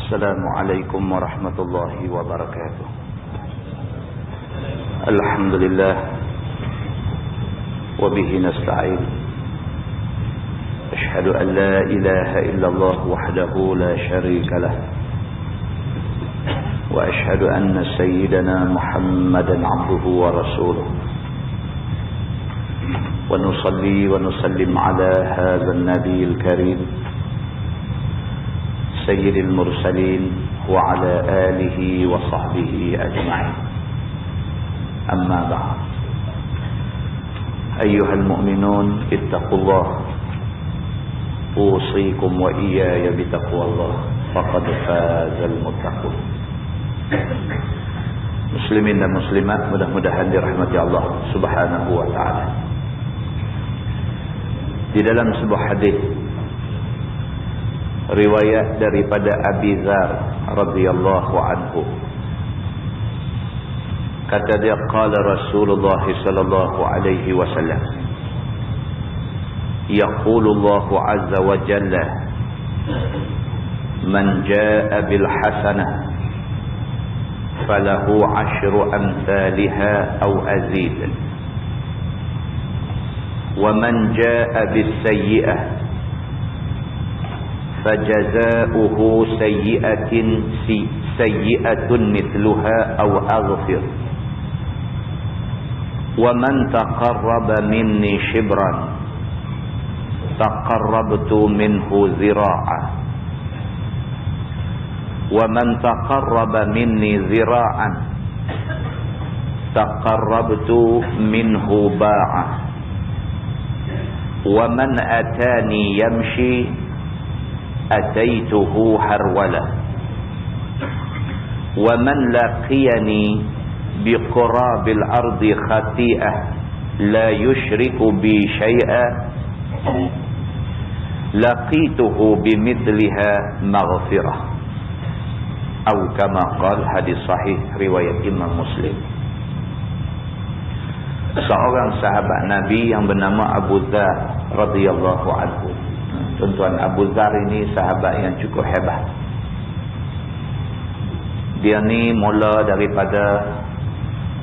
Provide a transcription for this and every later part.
السلام عليكم ورحمة الله وبركاته. الحمد لله وبه نستعين. أشهد أن لا إله إلا الله وحده لا شريك له، وأشهد أن سيدنا محمدا عبده ورسوله، ونصلي ونسلم على هذا النبي الكريم سيد المرسلين وعلى آله وصحبه أجمعين. أما بعد، أيها المؤمنون اتقوا الله، أوصيكم وإياي بتقوى الله، فقد فاز المتقون. Muslimin dan muslimat, mudah-mudahan dirahmati Allah Subhanahu wa taala. Di dalam sebuah hadis riwayat daripada Abi Dzar radhiyallahu anhu, kata dia, qala Rasulullah sallallahu alaihi wasallam, yaqulu Allah azza wa jalla, man jaa bil hasanah falahu 'ashru amsalha aw azid, wa man jaa bis sayyi'ah fajazā'uhu sayyi'atun mithluha aw aghfir, wa man taqarraba minni shibran taqarrabtu minhu zira'ah, wa man taqarraba minni zira'an taqarrabtu minhu ba'ah, wa man atani yamshi ataituhu harwala, wa man laqiyani biqurabil ardi khati'ah la yushriku bi syai'a laqituhu bimithliha maghfirah, atau kama qala. Hadis sahih riwayat Imam Muslim. Seorang sahabat Nabi yang bernama Abu Dzar radhiyallahu anhu. Tuan-tuan, Abu Dzar ini sahabat yang cukup hebat. Dia ni mula daripada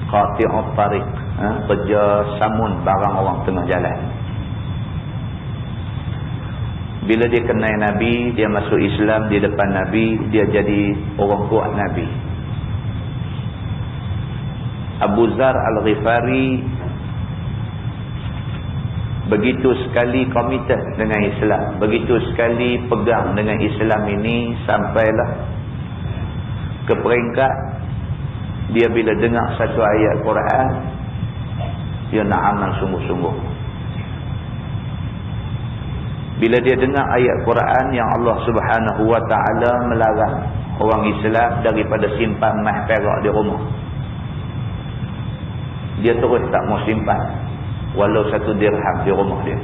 qati'ut tariq, kerja samun barang orang tengah jalan. Bila dia kenal Nabi, dia masuk Islam di depan Nabi, dia jadi orang kuat Nabi. Abu Dzar Al-Ghifari begitu sekali komited dengan Islam, begitu sekali pegang dengan Islam ini, sampailah ke peringkat dia bila dengar satu ayat Quran, dia nak amal sungguh-sungguh. Bila dia dengar ayat Quran yang Allah Subhanahu wa taala melarang orang Islam daripada simpan emas perak di rumah, dia terus tak mau simpan walau 1 dirham di rumah dia.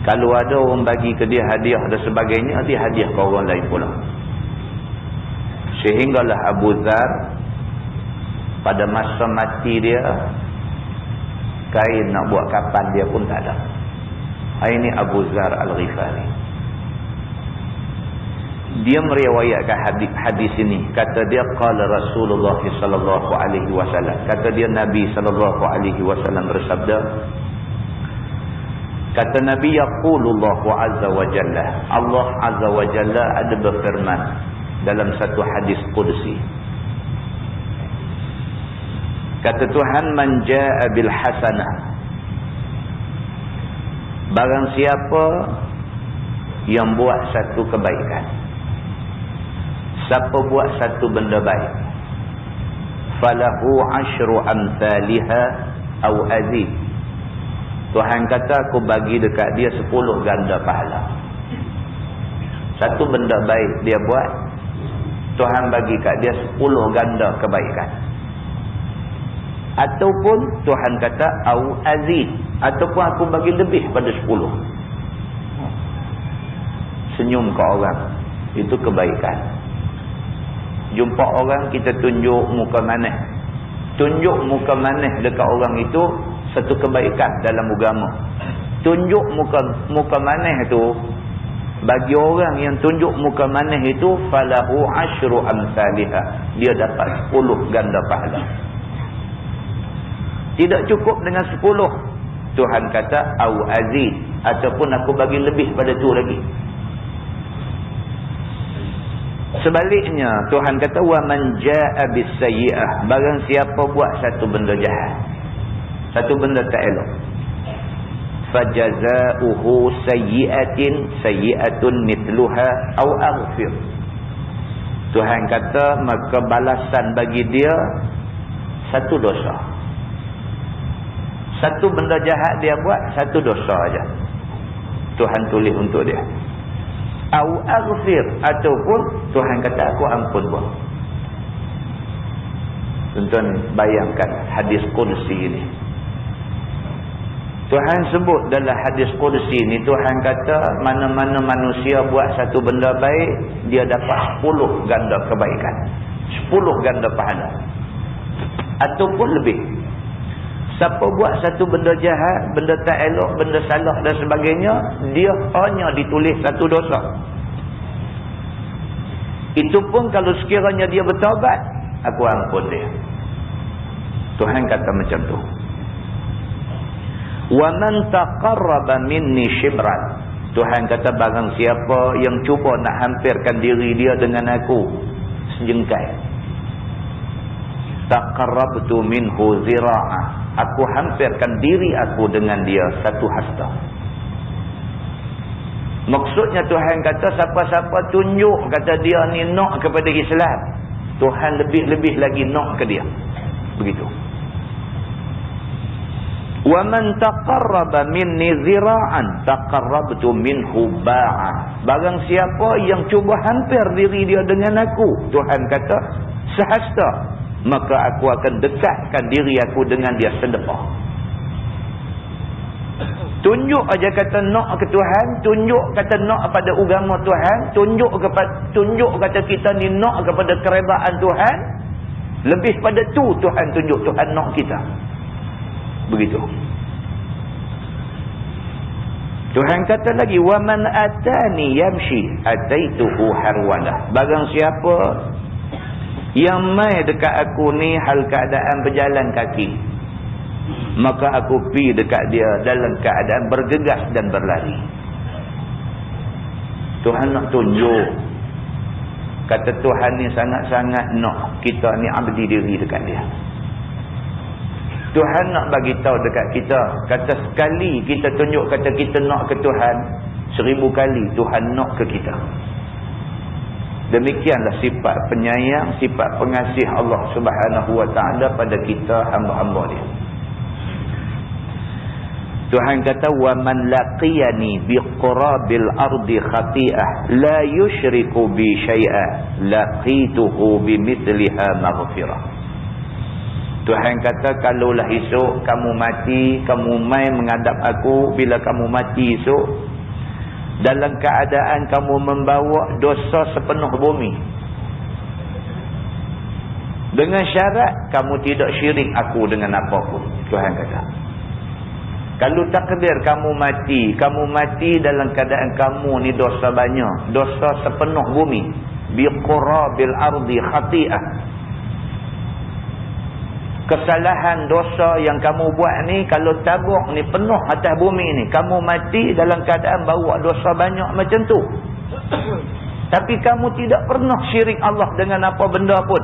Kalau ada orang bagi ke dia hadiah dan sebagainya, dia hadiah ke orang lain pula. Sehinggalah Abu Dzar pada masa mati dia, kain nak buat kapan dia pun tak ada. Ini Abu Dzar Al-Ghifari. Dia meriwayatkan hadis ini, kata dia, qala Rasulullah sallallahu alaihi wasallam, kata dia Nabi sallallahu alaihi wasallam bersabda, kata Nabi, yaqulullahu azza wa jalla, Allah azza wa jalla ada berfirman dalam satu hadis qudsi, kata Tuhan, man jaa bil hasanah, barang siapa yang buat satu kebaikan, siapa buat satu benda baik, falahu 'ashru amsalha aw azid, Tuhan kata aku bagi dekat dia 10 ganda pahala. Satu benda baik dia buat, Tuhan bagi kat dia 10 ganda kebaikan. Ataupun Tuhan kata au azid, ataupun aku bagi lebih pada 10. Senyum ke orang, itu kebaikan. Jumpa orang, kita tunjuk muka manis. Tunjuk muka manis dekat orang itu satu kebaikan dalam agama. Tunjuk muka manis itu Bagi orang yang tunjuk muka manis itu, falahu asyru amsalihha, dia dapat 10 ganda pahala. Tidak cukup dengan 10. Tuhan kata au aziz, ataupun aku bagi lebih pada tu lagi. Sebaliknya Tuhan kata wa man jaa bis sayyi'ah, barang siapa buat satu benda jahat, satu benda tak elok, fajazaohu sayyi'atun mithluha au aghfir, Tuhan kata maka balasan bagi dia satu dosa. Satu benda jahat dia buat, satu dosa aja Tuhan tulis untuk dia. Au aghfir, ataupun Tuhan kata aku ampun buat. Tuan-tuan bayangkan hadis qudsi ini. Tuhan sebut dalam hadis qudsi ni, Tuhan kata mana-mana manusia buat satu benda baik, dia dapat 10 ganda kebaikan, 10 ganda pahala, ataupun lebih. Siapa buat satu benda jahat, benda tak elok, benda salah dan sebagainya, dia hanya ditulis satu dosa. Itu pun kalau sekiranya dia bertaubat, aku ampun dia. Tuhan kata macam tu. Wa man taqarraba minni shibran, Tuhan kata barang siapa yang cuba nak hampirkan diri dia dengan aku sejengkai, taqarrabtu minhu zira'ah, aku hampirkan diri aku dengan dia satu hasta. Maksudnya Tuhan kata siapa-siapa tunjuk kata dia ni nak kepada Islam, Tuhan lebih-lebih lagi nak ke dia. Begitu. Wa man taqarraba minni zira'an taqarrabtu minhu ba'an, barang siapa yang cuba hampir diri dia dengan aku, Tuhan kata sehasta, maka aku akan dekatkan diri aku dengan dia sedekah. Tunjuk aja kata nak ke Tuhan, tunjuk kata nak pada agama Tuhan, tunjuk kata kita ni nak kepada keredaan Tuhan, lebih pada tu Tuhan tunjuk Tuhan nak kita. Begitu. Tuhan kata lagi wa man atani yamshi ataituhu harwalah, barang siapa yang mai dekat aku ni hal keadaan berjalan kaki, maka aku pergi dekat dia dalam keadaan bergegas dan berlari. Tuhan nak tunjuk kata Tuhan ni sangat-sangat nak kita ni abdi diri dekat dia. Tuhan nak bagi tahu dekat kita, kata sekali kita tunjuk kata kita nak ke Tuhan, 1000 kali Tuhan nak ke kita. Demikianlah sifat penyayang, sifat pengasih Allah Subhanahu wa taala pada kita hamba-hamba dia. Tuhan kata wa man laqiyani biqurabil ardi khati'ah la yushriku bi syai'a laqituhu bimithliha maghfirah. Tuhan kata kalaulah esok kamu mati, kamu mai menghadap aku, bila kamu mati esok dalam keadaan kamu membawa dosa sepenuh bumi, dengan syarat kamu tidak syirik aku dengan apapun. Tuhan kata kalau takdir kamu mati dalam keadaan kamu ni dosa banyak, dosa sepenuh bumi, biqurabil ardi khati'ah, kesalahan dosa yang kamu buat ni kalau tabuk ni penuh atas bumi ni, kamu mati dalam keadaan bawa dosa banyak macam tu, tapi kamu tidak pernah syirik Allah dengan apa benda pun,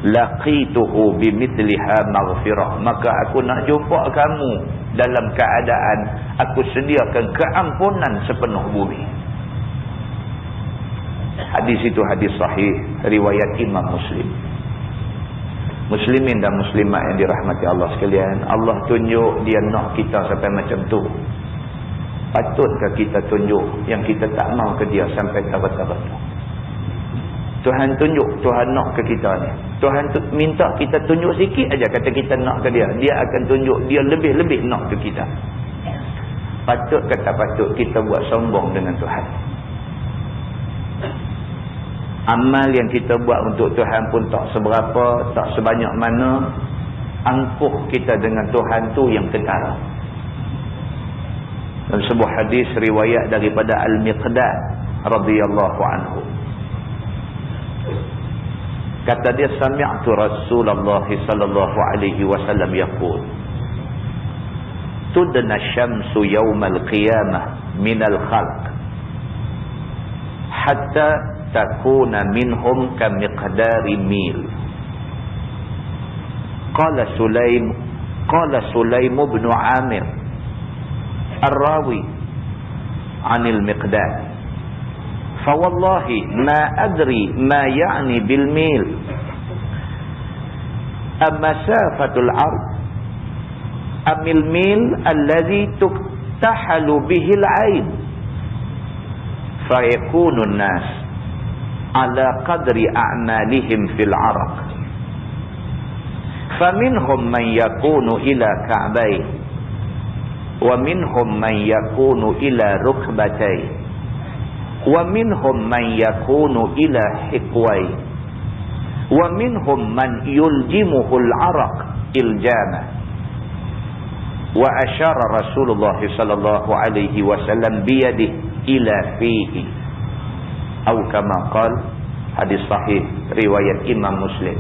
laqituhu bimithliha maghfirah, maka aku nak jumpa kamu dalam keadaan aku sediakan keampunan sepenuh bumi. Hadis itu hadis sahih riwayat Imam Muslim. Muslimin dan muslimat yang dirahmati Allah sekalian, Allah tunjuk dia nak kita sampai macam tu. Patutkah kita tunjuk yang kita tak mau ke dia sampai tabat-tabat tu? Tuhan tunjuk, Tuhan nak ke kita ni. Tuhan minta kita tunjuk sikit aja kata kita nak ke dia, dia akan tunjuk dia lebih-lebih nak ke kita. Patut kata patut kita buat sombong dengan Tuhan. Amal yang kita buat untuk Tuhan pun tak seberapa, tak sebanyak mana. Angkuh kita dengan Tuhan tu yang ketara. dalam sebuah hadis riwayat daripada Al-Miqdad radhiyallahu anhu, kata dia, sami'tu Rasulullah sallallahu alaihi wasallam yaqul, tudna syamsu yawmal qiyamah minal khalq hatta takuna minhum kamiqdari mil. Qala Sulaim ibn Amir الراوي عن المقداد فوالله ما أدري ما يعني بالميل مسافة الأرض أم الميل الذي تكتحل به العين فيكون الناس على قدر أعمالهم في العرق فمنهم من يكون إلى كعبيه ومنهم من يكون إلى ركبتيه ومنهم من يكون إلى حقويه ومنهم من يلجمه العرق إلجاما. وأشار رسول الله صلى الله عليه وسلم بيده إلى فيه أو كما قال. Hadis sahih riwayat Imam Muslim.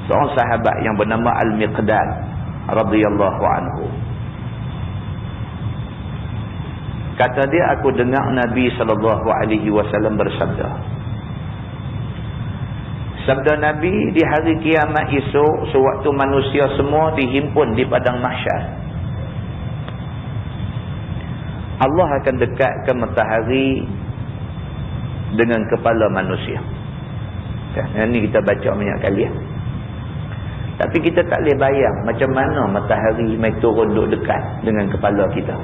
Seorang sahabat yang bernama Al-Miqdad radhiyallahu anhu, kata dia, aku dengar Nabi sallallahu alaihi wasallam bersabda. Sabda Nabi, di hari kiamat esok, sewaktu manusia semua dihimpun di padang mahsyar, Allah akan dekatkan matahari dengan kepala manusia. Ini kita baca banyak kali ya. Tapi kita tak boleh bayang macam mana matahari mai turun duduk dekat dengan kepala kita.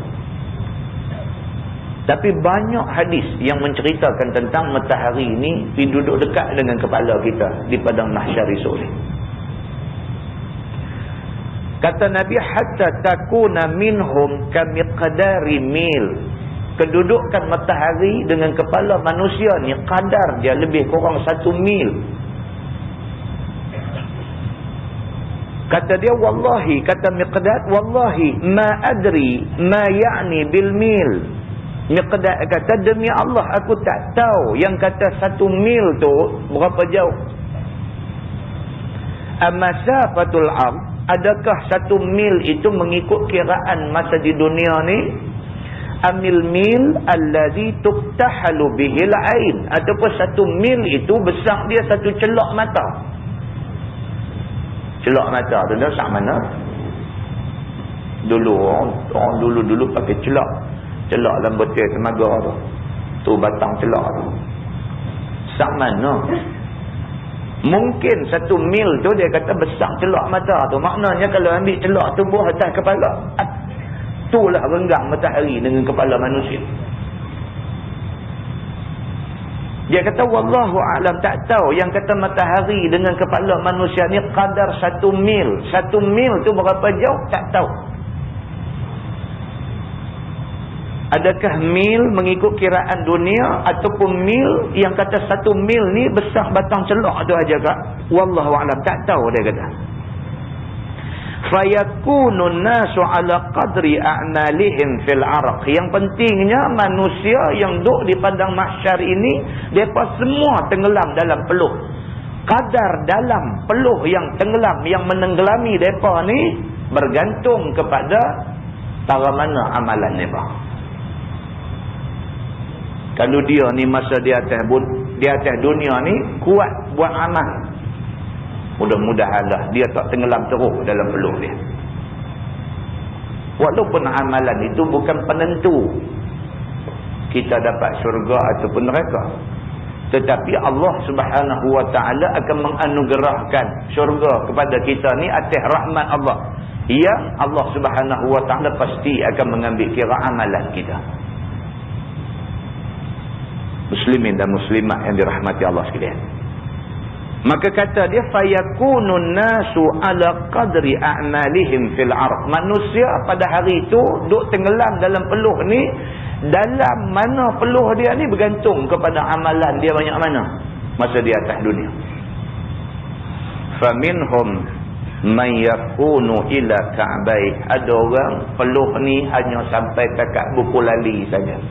Tapi banyak hadis yang menceritakan tentang matahari ini duduk dekat dengan kepala kita di padang mahsyar esok ni. Kata Nabi, hatta takuna minhum kamiqdari mil. Kedudukan matahari dengan kepala manusia ni kadar dia lebih kurang 1 mil. Kata dia, wallahi, kata Miqdad, wallahi ma adri ma ya'ni bil mil. Miqdad kata, demi Allah aku tak tahu yang kata 1 mil tu berapa jauh. Amasafatul ard, adakah 1 mil itu mengikut kiraan masa di dunia ni? Amil mil allazi tuktahalu bihil ain, ataupun 1 mil itu besar dia 1 celak mata. Celak mata tu dah sak mana? Dulu orang dulu pakai celak dalam betul temaga tu. Tu batang celak tu. Sak mana? Mungkin 1 mil tu dia kata besar celak mata tu. Maknanya kalau ambil celak tu buah atas kepala, itulah renggang matahari dengan kepala manusia. Dia kata, wallahu a'lam, tak tahu yang kata matahari dengan kepala manusia ni kadar 1 mil. 1 mil tu berapa jauh? Tak tahu. Adakah mil mengikut kiraan dunia ataupun mil yang kata 1 mil ni besar batang celak tu aja kak? Wallahu a'lam, tak tahu dia kata. Fayakunun nasu ala qadri a'malihim fil araq. Yang pentingnya manusia yang duduk di padang mahsyar ini, mereka semua tenggelam dalam peluh. Kadar dalam peluh yang tenggelam, yang menenggelami mereka ni bergantung kepada tara mana amalan mereka. Kalau dia ni masa di atas dunia ni kuat buat amal, mudah-mudahanlah dia tak tenggelam teruk dalam peluh dia. Walaupun amalan itu bukan penentu kita dapat syurga ataupun neraka, tetapi Allah Subhanahu wa taala akan menganugerahkan syurga kepada kita ni atas rahmat Allah, yang Allah Subhanahu wa taala pasti akan mengambil kira amalan kita. Muslimin dan muslimat yang dirahmati Allah sekalian. Maka kata dia, fayakunun nasu ala qadri a'malihim fil ard. Manusia pada hari itu duk tenggelam dalam peluh ni, dalam mana peluh dia ni bergantung kepada amalan dia banyak mana masa di atas dunia. Faminhum man yakunu ila ka'bai. Ada orang peluh ni hanya sampai takat buku lali saja.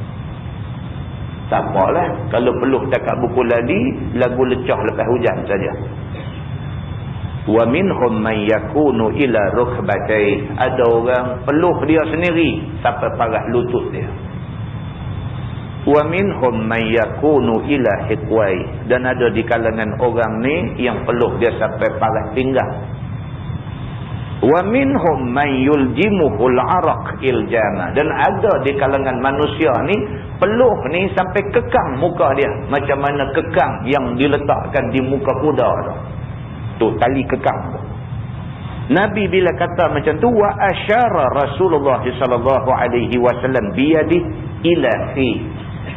Tak apalah kalau peluh takat buku lali, lagu lecah lepas hujan saja. Wa minhum man yakunu ila rukbatai. Ada orang peluh dia sendiri sampai parah lutut dia. Wa minhum man yakunu ila hiqwai. Dan ada di kalangan orang ni yang peluh dia sampai parah pinggang. Wa minhum man yuljimuhul araq iljama. Dan ada di kalangan manusia ni peluh ni sampai kekang muka dia, macam mana kekang yang diletakkan di muka kuda tu tali kekang tu. Nabi bila kata macam tu, wa asyara Rasulullah sallallahu alaihi wasallam biyadi ila fi.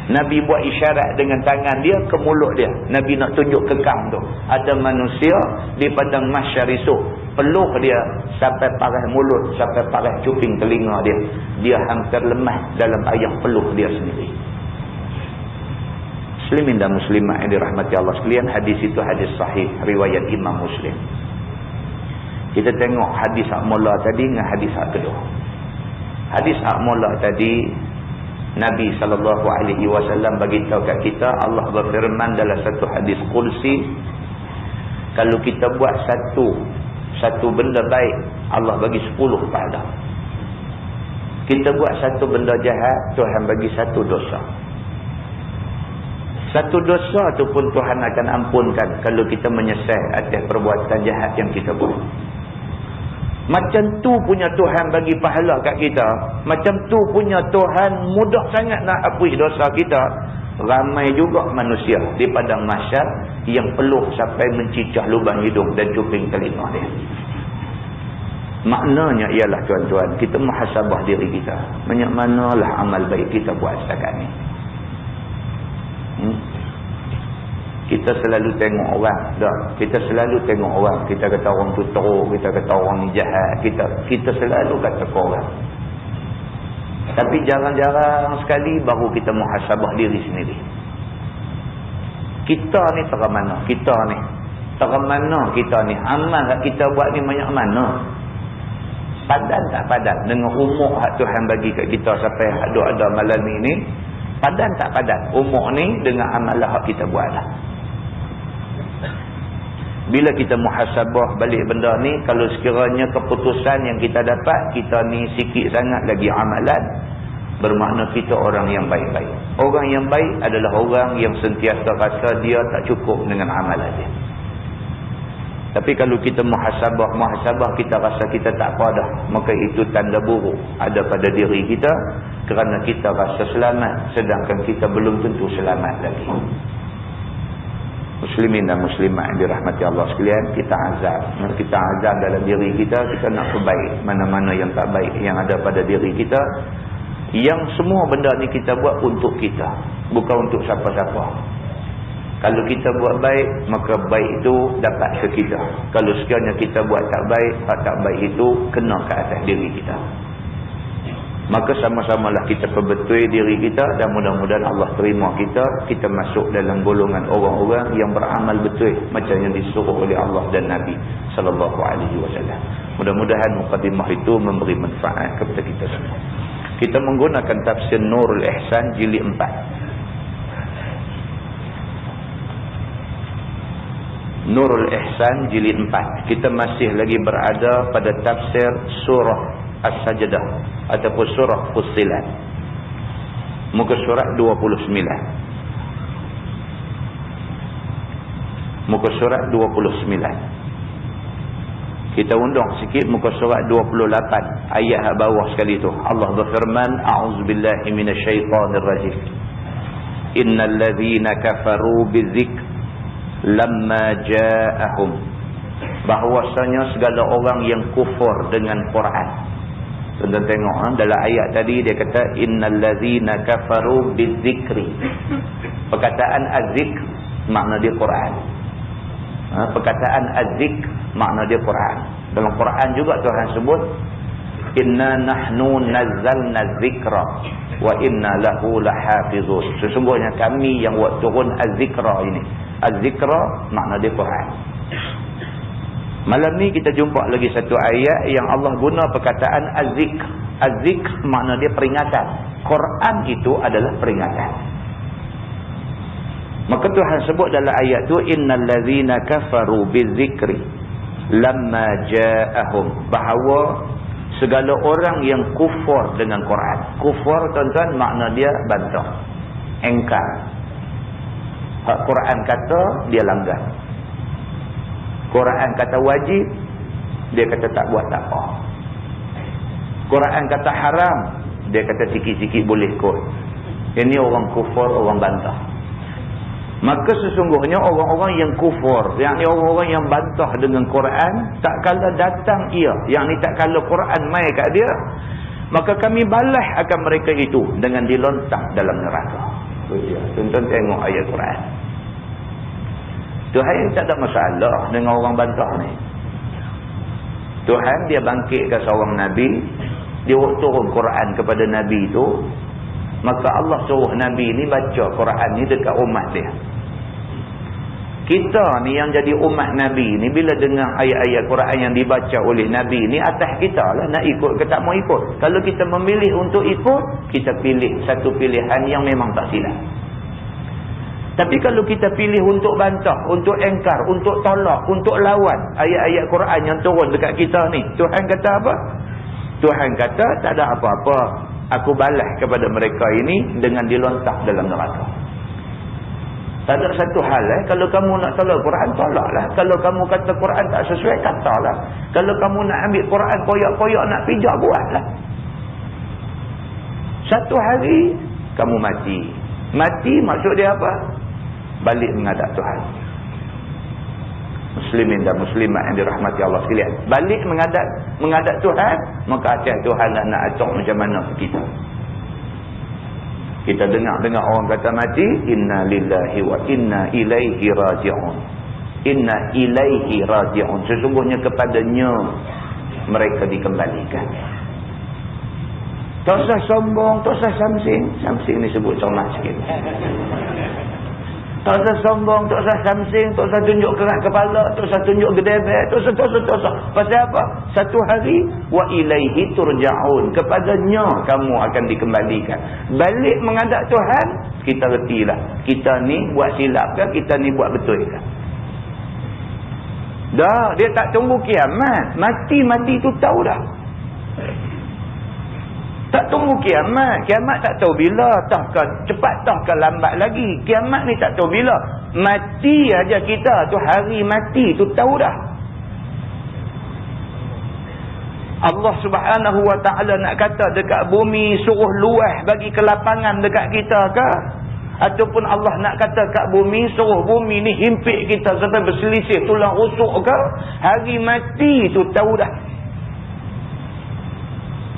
Nabi buat isyarat dengan tangan dia ke mulut dia. Nabi nak tunjuk kekang tu. Ada manusia di padang mahsyar esok, peluh dia sampai parah mulut, sampai parah cuping telinga dia. Dia hampir lemah dalam ayam peluh dia sendiri. Muslimin dan muslimat yang dirahmati Allah sekalian, hadis itu hadis sahih riwayat Imam Muslim. Kita tengok hadis hak mula tadi dengan hadis hak kedua. Hadis hak mula tadi, Nabi SAW bagi tahu kat kita, Allah berfirman dalam satu hadis qudsi, kalau kita buat satu benda baik, Allah bagi 10 pahala. Kita buat satu benda jahat, Tuhan bagi 1 dosa. 1 dosa tu pun Tuhan akan ampunkan kalau kita menyesal atas perbuatan jahat yang kita buat. Macam tu punya Tuhan bagi pahala kat kita. Macam tu punya Tuhan mudah sangat nak hapus dosa kita. Ramai juga manusia di padang mahsyar yang peluh sampai mencicah lubang hidung dan cuping telinga dia. Maknanya ialah tuan-tuan, kita muhasabah diri kita. Banyak manalah amal baik kita buat setakat ni. Kita selalu tengok orang dah. Kita selalu tengok orang. Kita kata orang tu teruk, kita kata orang ni jahat, kita selalu kata orang. Tapi jarang-jarang sekali baru kita muhasabah diri sendiri. Kita ni terang mana? Kita ni terang mana kita ni? Amal yang kita buat ni banyak mana? Padan tak padan dengan umur hak Tuhan bagi kat kita sampai ada malam ni? Padan tak padan umur ni dengan amalan hak kita buat lah. Bila kita muhasabah balik benda ni, kalau sekiranya keputusan yang kita dapat, kita ni sikit sangat lagi amalan, bermakna kita orang yang baik-baik. Orang yang baik adalah orang yang sentiasa rasa dia tak cukup dengan amalan dia. Tapi kalau kita muhasabah kita rasa kita tak apa dah, maka itu tanda buruk ada pada diri kita, kerana kita rasa selamat sedangkan kita belum tentu selamat lagi. Muslimin dan muslimat yang dirahmati Allah sekalian, kita azam dalam diri kita, kita nak perbaik mana-mana yang tak baik yang ada pada diri kita. Yang semua benda ni kita buat untuk kita, bukan untuk siapa-siapa. Kalau kita buat baik, maka baik itu dapat ke kita. Kalau sekiranya kita buat tak baik itu kena ke atas diri kita. Maka sama-samalah kita perbetul diri kita, dan mudah-mudahan Allah terima kita masuk dalam golongan orang-orang yang beramal betul macam yang disuruh oleh Allah dan Nabi sallallahu alaihi wasallam. Mudah-mudahan mukadimah itu memberi manfaat kepada kita semua. Kita menggunakan tafsir Nurul Ihsan jilid 4. Nurul Ihsan jilid 4. Kita masih lagi berada pada tafsir surah As-Sajdah ataupun surah Fussilat. Muka surat 29. Muka surat 29. Kita undang sikit muka surat 28 ayat bawah sekali tu. Allah berfirman, a'udzubillahi minasyaitonirrajim. Innal ladzina kafaru bidzikr lamma ja'ahum. Bahwasanya segala orang yang kufur dengan Quran. Tuan-tuan tengok dalam ayat tadi dia kata innal ladzina kafaru bidzikri. Perkataan az-zikr makna dia Quran. Perkataan az-zikr makna dia Quran. Dalam Quran juga Tuhan sebut inna nahnu nazzalna dzikra wa inna lahu lahafizun. Sesungguhnya kami yang buat turun az-zikra ini. Az-zikra makna dia Quran. Malam ni kita jumpa lagi satu ayat yang Allah guna perkataan az-zikr. Az-zikr makna dia peringatan. Quran itu adalah peringatan. Maka Tuhan sebut dalam ayat tu innal ladzina kafaru bizikri lamma ja'ahum, bahawa segala orang yang kufur dengan Quran. Kufur tuan-tuan makna dia bantah, engkar. Hak Quran kata dia langgar. Quran kata wajib, dia kata tak buat tak apa. Quran kata haram, dia kata sikit-sikit boleh kot. Ini orang kufur, orang bantah. Maka sesungguhnya orang-orang yang kufur, yang ni orang-orang yang bantah dengan Quran, tak kala datang ia, yang ni tak kala Quran mai kat dia, maka kami balas akan mereka itu dengan dilontar dalam neraka. Tuan-tuan tengok ayat Quran. Tuhan tak ada masalah dengan orang bantah ni. Tuhan dia bangkitkan seorang Nabi, dia turun Quran kepada Nabi itu, maka Allah suruh Nabi ni baca Quran ni dekat umat dia. Kita ni yang jadi umat Nabi ni, bila dengar ayat-ayat Quran yang dibaca oleh Nabi ni, atas kita lah nak ikut ke tak mau ikut. Kalau kita memilih untuk ikut, kita pilih satu pilihan yang memang tak silap. Tapi kalau kita pilih untuk bantah, untuk engkar, untuk tolak, untuk lawan ayat-ayat Quran yang turun dekat kita ni, Tuhan kata apa? Tuhan kata tak ada apa-apa, aku balas kepada mereka ini dengan dilontar dalam neraka. Tak ada satu hal kalau kamu nak tolak Quran, tolaklah. Kalau kamu kata Quran tak sesuai, katalah. Kalau kamu nak ambil Quran koyak-koyak nak pijak, buatlah. Satu hari kamu mati. Mati maksud dia apa? Balik menghadap Tuhan. Muslimin dan muslimat yang dirahmati Allah sekalian, balik menghadap Tuhan, maka atas Tuhan nak atur macam mana kita. Kita dengar orang kata mati, inna lillahi wa inna ilaihi raji'un. Inna ilaihi raji'un, sesungguhnya kepadanya mereka dikembalikan. Tak usah sombong, tak usah samsing. Samsing ni sebut cermat sikit. Tak usah sombong, tak usah samsing, tak usah tunjuk kerak kepala, tak usah tunjuk gedebek, tak usah. Pasal apa? Satu hari, wa ilaihi turja'un, kepadanya kamu akan dikembalikan. Balik menghadap Tuhan, kita retilah. Kita ni buat silap ke, kita ni buat betul ke? Dah, dia tak tunggu kiamat. Mati tu tahu dah. Tak tunggu kiamat. Kiamat tak tahu bila. Tahkah cepat, tahkah lambat lagi. Kiamat ni tak tahu bila. Mati aja kita tu, hari mati tu tahu dah. Allah Subhanahu Wa Ta'ala nak kata dekat bumi suruh luah bagi kelapangan dekat kita ke? Ataupun Allah nak kata kat bumi suruh bumi ni himpit kita sampai berselisih tulang rusuk ke? Hari mati tu tahu dah.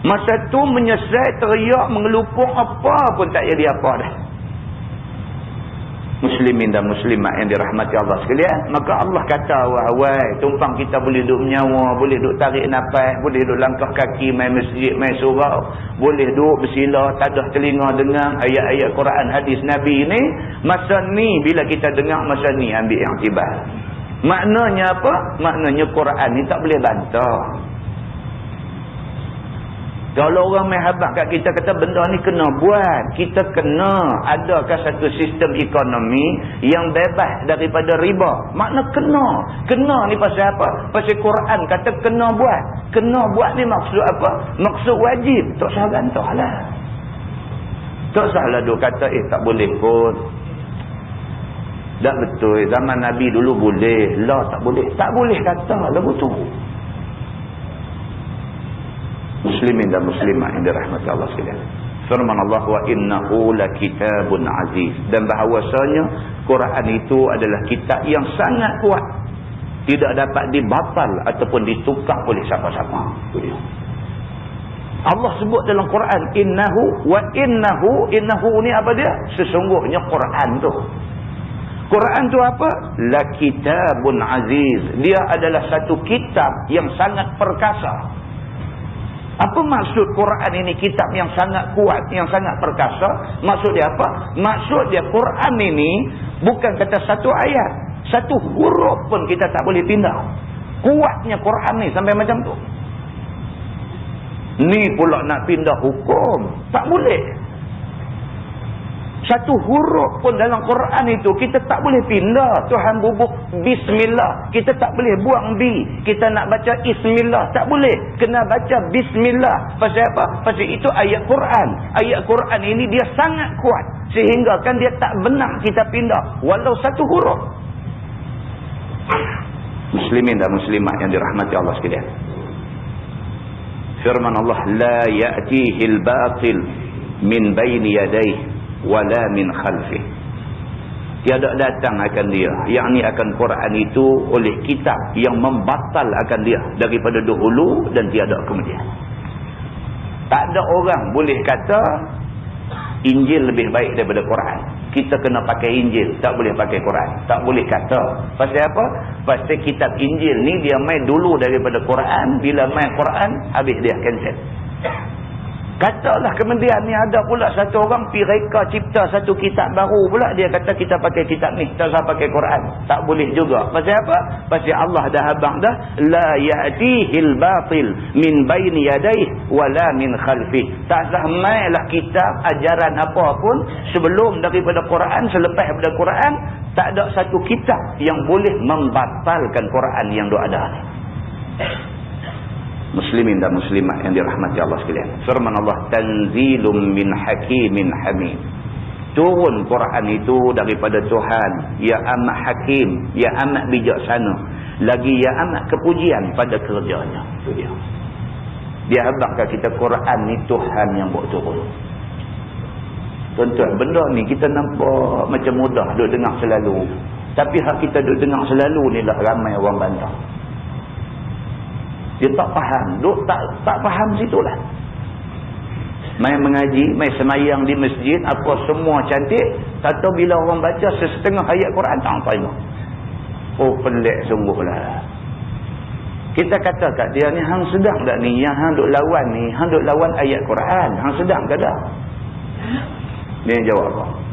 Masa tu menyesal, teriak, mengelupung, apa pun tak jadi apa dah. Muslimin dan muslimat yang dirahmati Allah sekalian, maka Allah kata wahai, tumpang kita boleh duduk menyawa, boleh duduk tarik nafas, boleh duduk langkah kaki, main masjid, main surau, boleh duduk bersila, tadah telinga dengar ayat-ayat Quran, hadis Nabi ni. Masa ni, bila kita dengar masa ni, ambil yang tiba. Maknanya apa? Maknanya Quran ni tak boleh bantah. Kalau orang main habaq kat kita kata benda ni kena buat, kita kena adakah satu sistem ekonomi yang bebas daripada riba. Makna kena. Kena ni pasal apa? Pasal Quran kata kena buat. Kena buat ni maksud apa? Maksud wajib. Tak usah bantah lah. Tak usahlah duk kata tak boleh pun. Tak betul. Zaman Nabi dulu boleh. Lah tak boleh. Tak boleh kata lah betul. Muslimin dan muslimat yang dirahmati Allah sekalian. Firman Allah, wa innahu lakitabun aziz, dan bahawasanya Quran itu adalah kitab yang sangat kuat, tidak dapat dibatal ataupun ditukar oleh siapa-siapa. Allah sebut dalam Quran innahu wa innahu ni apa dia? Sesungguhnya Quran tu. Quran tu apa? Lakitabun aziz. Dia adalah satu kitab yang sangat perkasa. Apa maksud Quran ini kitab yang sangat kuat, yang sangat perkasa? Maksud dia apa? Maksud dia Quran ini bukan kata satu ayat, satu huruf pun kita tak boleh pindah. Kuatnya Quran ni sampai macam tu. Ni pula nak pindah hukum. Tak boleh. Satu huruf pun dalam Quran itu kita tak boleh pindah. Tuhan bubuk bismillah, kita tak boleh buang bi. Kita nak baca ismillah, tak boleh. Kena baca bismillah. Pasal apa? Pasal itu ayat Quran. Ayat Quran ini dia sangat kuat. Sehingga kan dia tak benar kita pindah. Walau satu huruf. Muslimin dan muslimat yang dirahmati Allah sekalian. Firman Allah, la ya'tihil batil min baini yadayhi wala min khalfih. Tiada datang akan dia, yakni akan Quran itu oleh kitab yang membatal akan dia daripada dahulu dan tiada kemudian. Tak ada orang boleh kata Injil lebih baik daripada Quran. Kita kena pakai Injil, tak boleh pakai Quran. Tak boleh kata. Pasal apa? Pasal kitab Injil ni dia main dulu daripada Quran. Bila main Quran, habis dia cancel. Katalah kemudian ni ada pula satu orang pergi reka cipta satu kitab baru pula. Dia kata kita pakai kitab ni, tak usah pakai Quran. Tak boleh juga. Pasal apa? Pasal Allah dah habang dah. La ya'tihil batil min baini yadayhi wala min khalfih. Tak sah mailah kitab ajaran apa pun sebelum daripada Quran, selepas daripada Quran. Tak ada satu kitab yang boleh membatalkan Quran yang ada ni. Muslimin dan muslimat yang dirahmati Allah sekalian. Firman Allah, tanzilum min hakimin hamid. Turun Quran itu daripada Tuhan yang amat hakim, yang amat bijaksana, lagi yang amat kepujian pada kerjanya. Itu dia. Dia habaqkan kita Quran ni Tuhan yang buat turun. Tuan-tuan, benda ni kita nampak macam mudah duk dengar selalu. Tapi hak kita duk dengar selalu ni lah ramai orang bantah. Dia tak faham. Duk tak faham situlah. Main mengaji, main semayang di masjid, apa semua cantik. Tahu bila orang baca setengah ayat Quran, tak terima. Oh, pelik sungguhlah. Kita kata kat dia ni, hang sedang tak ni? Yang hang duk lawan ni, hang duk lawan ayat Quran. Hang sedang ke tak? Dia jawab apa?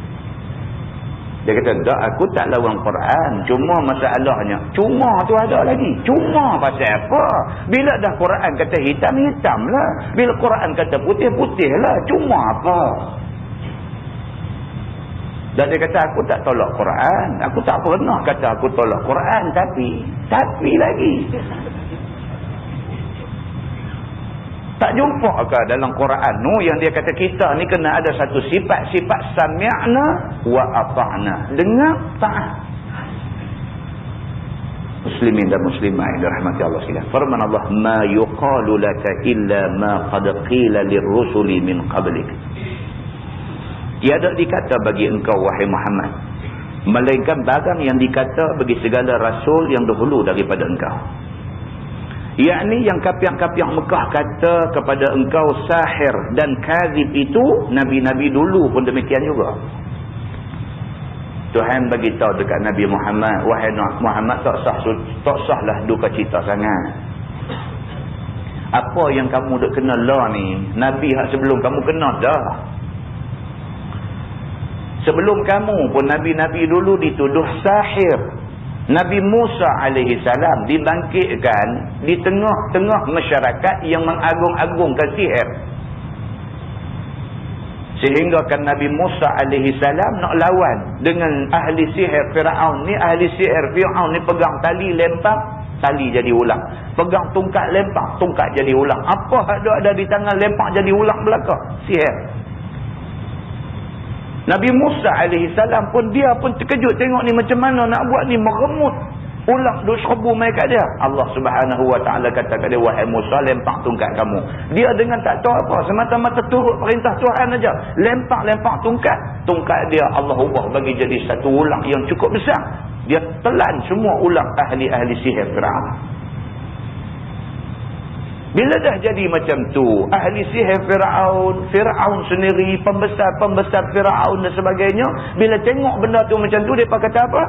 Dia kata, tak, aku tak lawan Quran. Cuma masalahnya, cuma tu ada lagi. Cuma pasal apa? Bila dah Quran kata hitam, hitam lah. Bila Quran kata putih, putih lah. Cuma apa? Dan dia kata, aku tak tolak Quran. Aku tak pernah kata aku tolak Quran. Tapi lagi. Tak jumpa ke dalam Quran yang dia kata kita ni kena ada satu sifat-sifat sami'na wa ata'na. Dengar, taat. Muslimin dan muslimah yang dirahmati Allah sekalian. Firman Allah, ma yuqalu laka illa ma qad qila lirrusuli min qablik. Tiada dikata bagi engkau wahai Muhammad, melainkan barang yang dikata bagi segala rasul yang dahulu daripada engkau. Yakni yang kapiak-kapiak Mekah kata kepada engkau sahir dan kadzib itu, nabi-nabi dulu pun demikian juga. Tuhan bagi tahu dekat Nabi Muhammad, wahai Muhammad, tak sahlah duka cita sangat. Apa yang kamu dah kena lah ni, nabi hak sebelum kamu kena dah. Sebelum kamu pun nabi-nabi dulu dituduh sahir. Nabi Musa alaihi salam dibangkitkan di tengah-tengah masyarakat yang mengagung-agungkan sihir. Sehingga kan Nabi Musa alaihi salam nak lawan dengan ahli sihir Firaun ni. Ahli sihir Firaun ni pegang tali lempar, tali jadi ulang. Pegang tungkat lempar, tungkat jadi ulang. Apa ada di tangan lempar jadi ulang belakang? Sihir. Nabi Musa alaihi salam pun dia pun terkejut tengok ni macam mana nak buat ni, meremut ulang duk serbu mai kat dia. Allah Subhanahu wa taala kata kat dia, wahai Musa, lempar tungkat kamu. Dia dengan tak tahu apa, semata-mata turut perintah Tuhan aja. Lempar tungkat. Tungkat dia Allah ubah bagi jadi satu ulang yang cukup besar. Dia telan semua ulang ahli-ahli sihir Firaun. Bila dah jadi macam tu, ahli sihir Firaun sendiri, pembesar-pembesar Firaun dan sebagainya, bila tengok benda tu macam tu, mereka kata apa?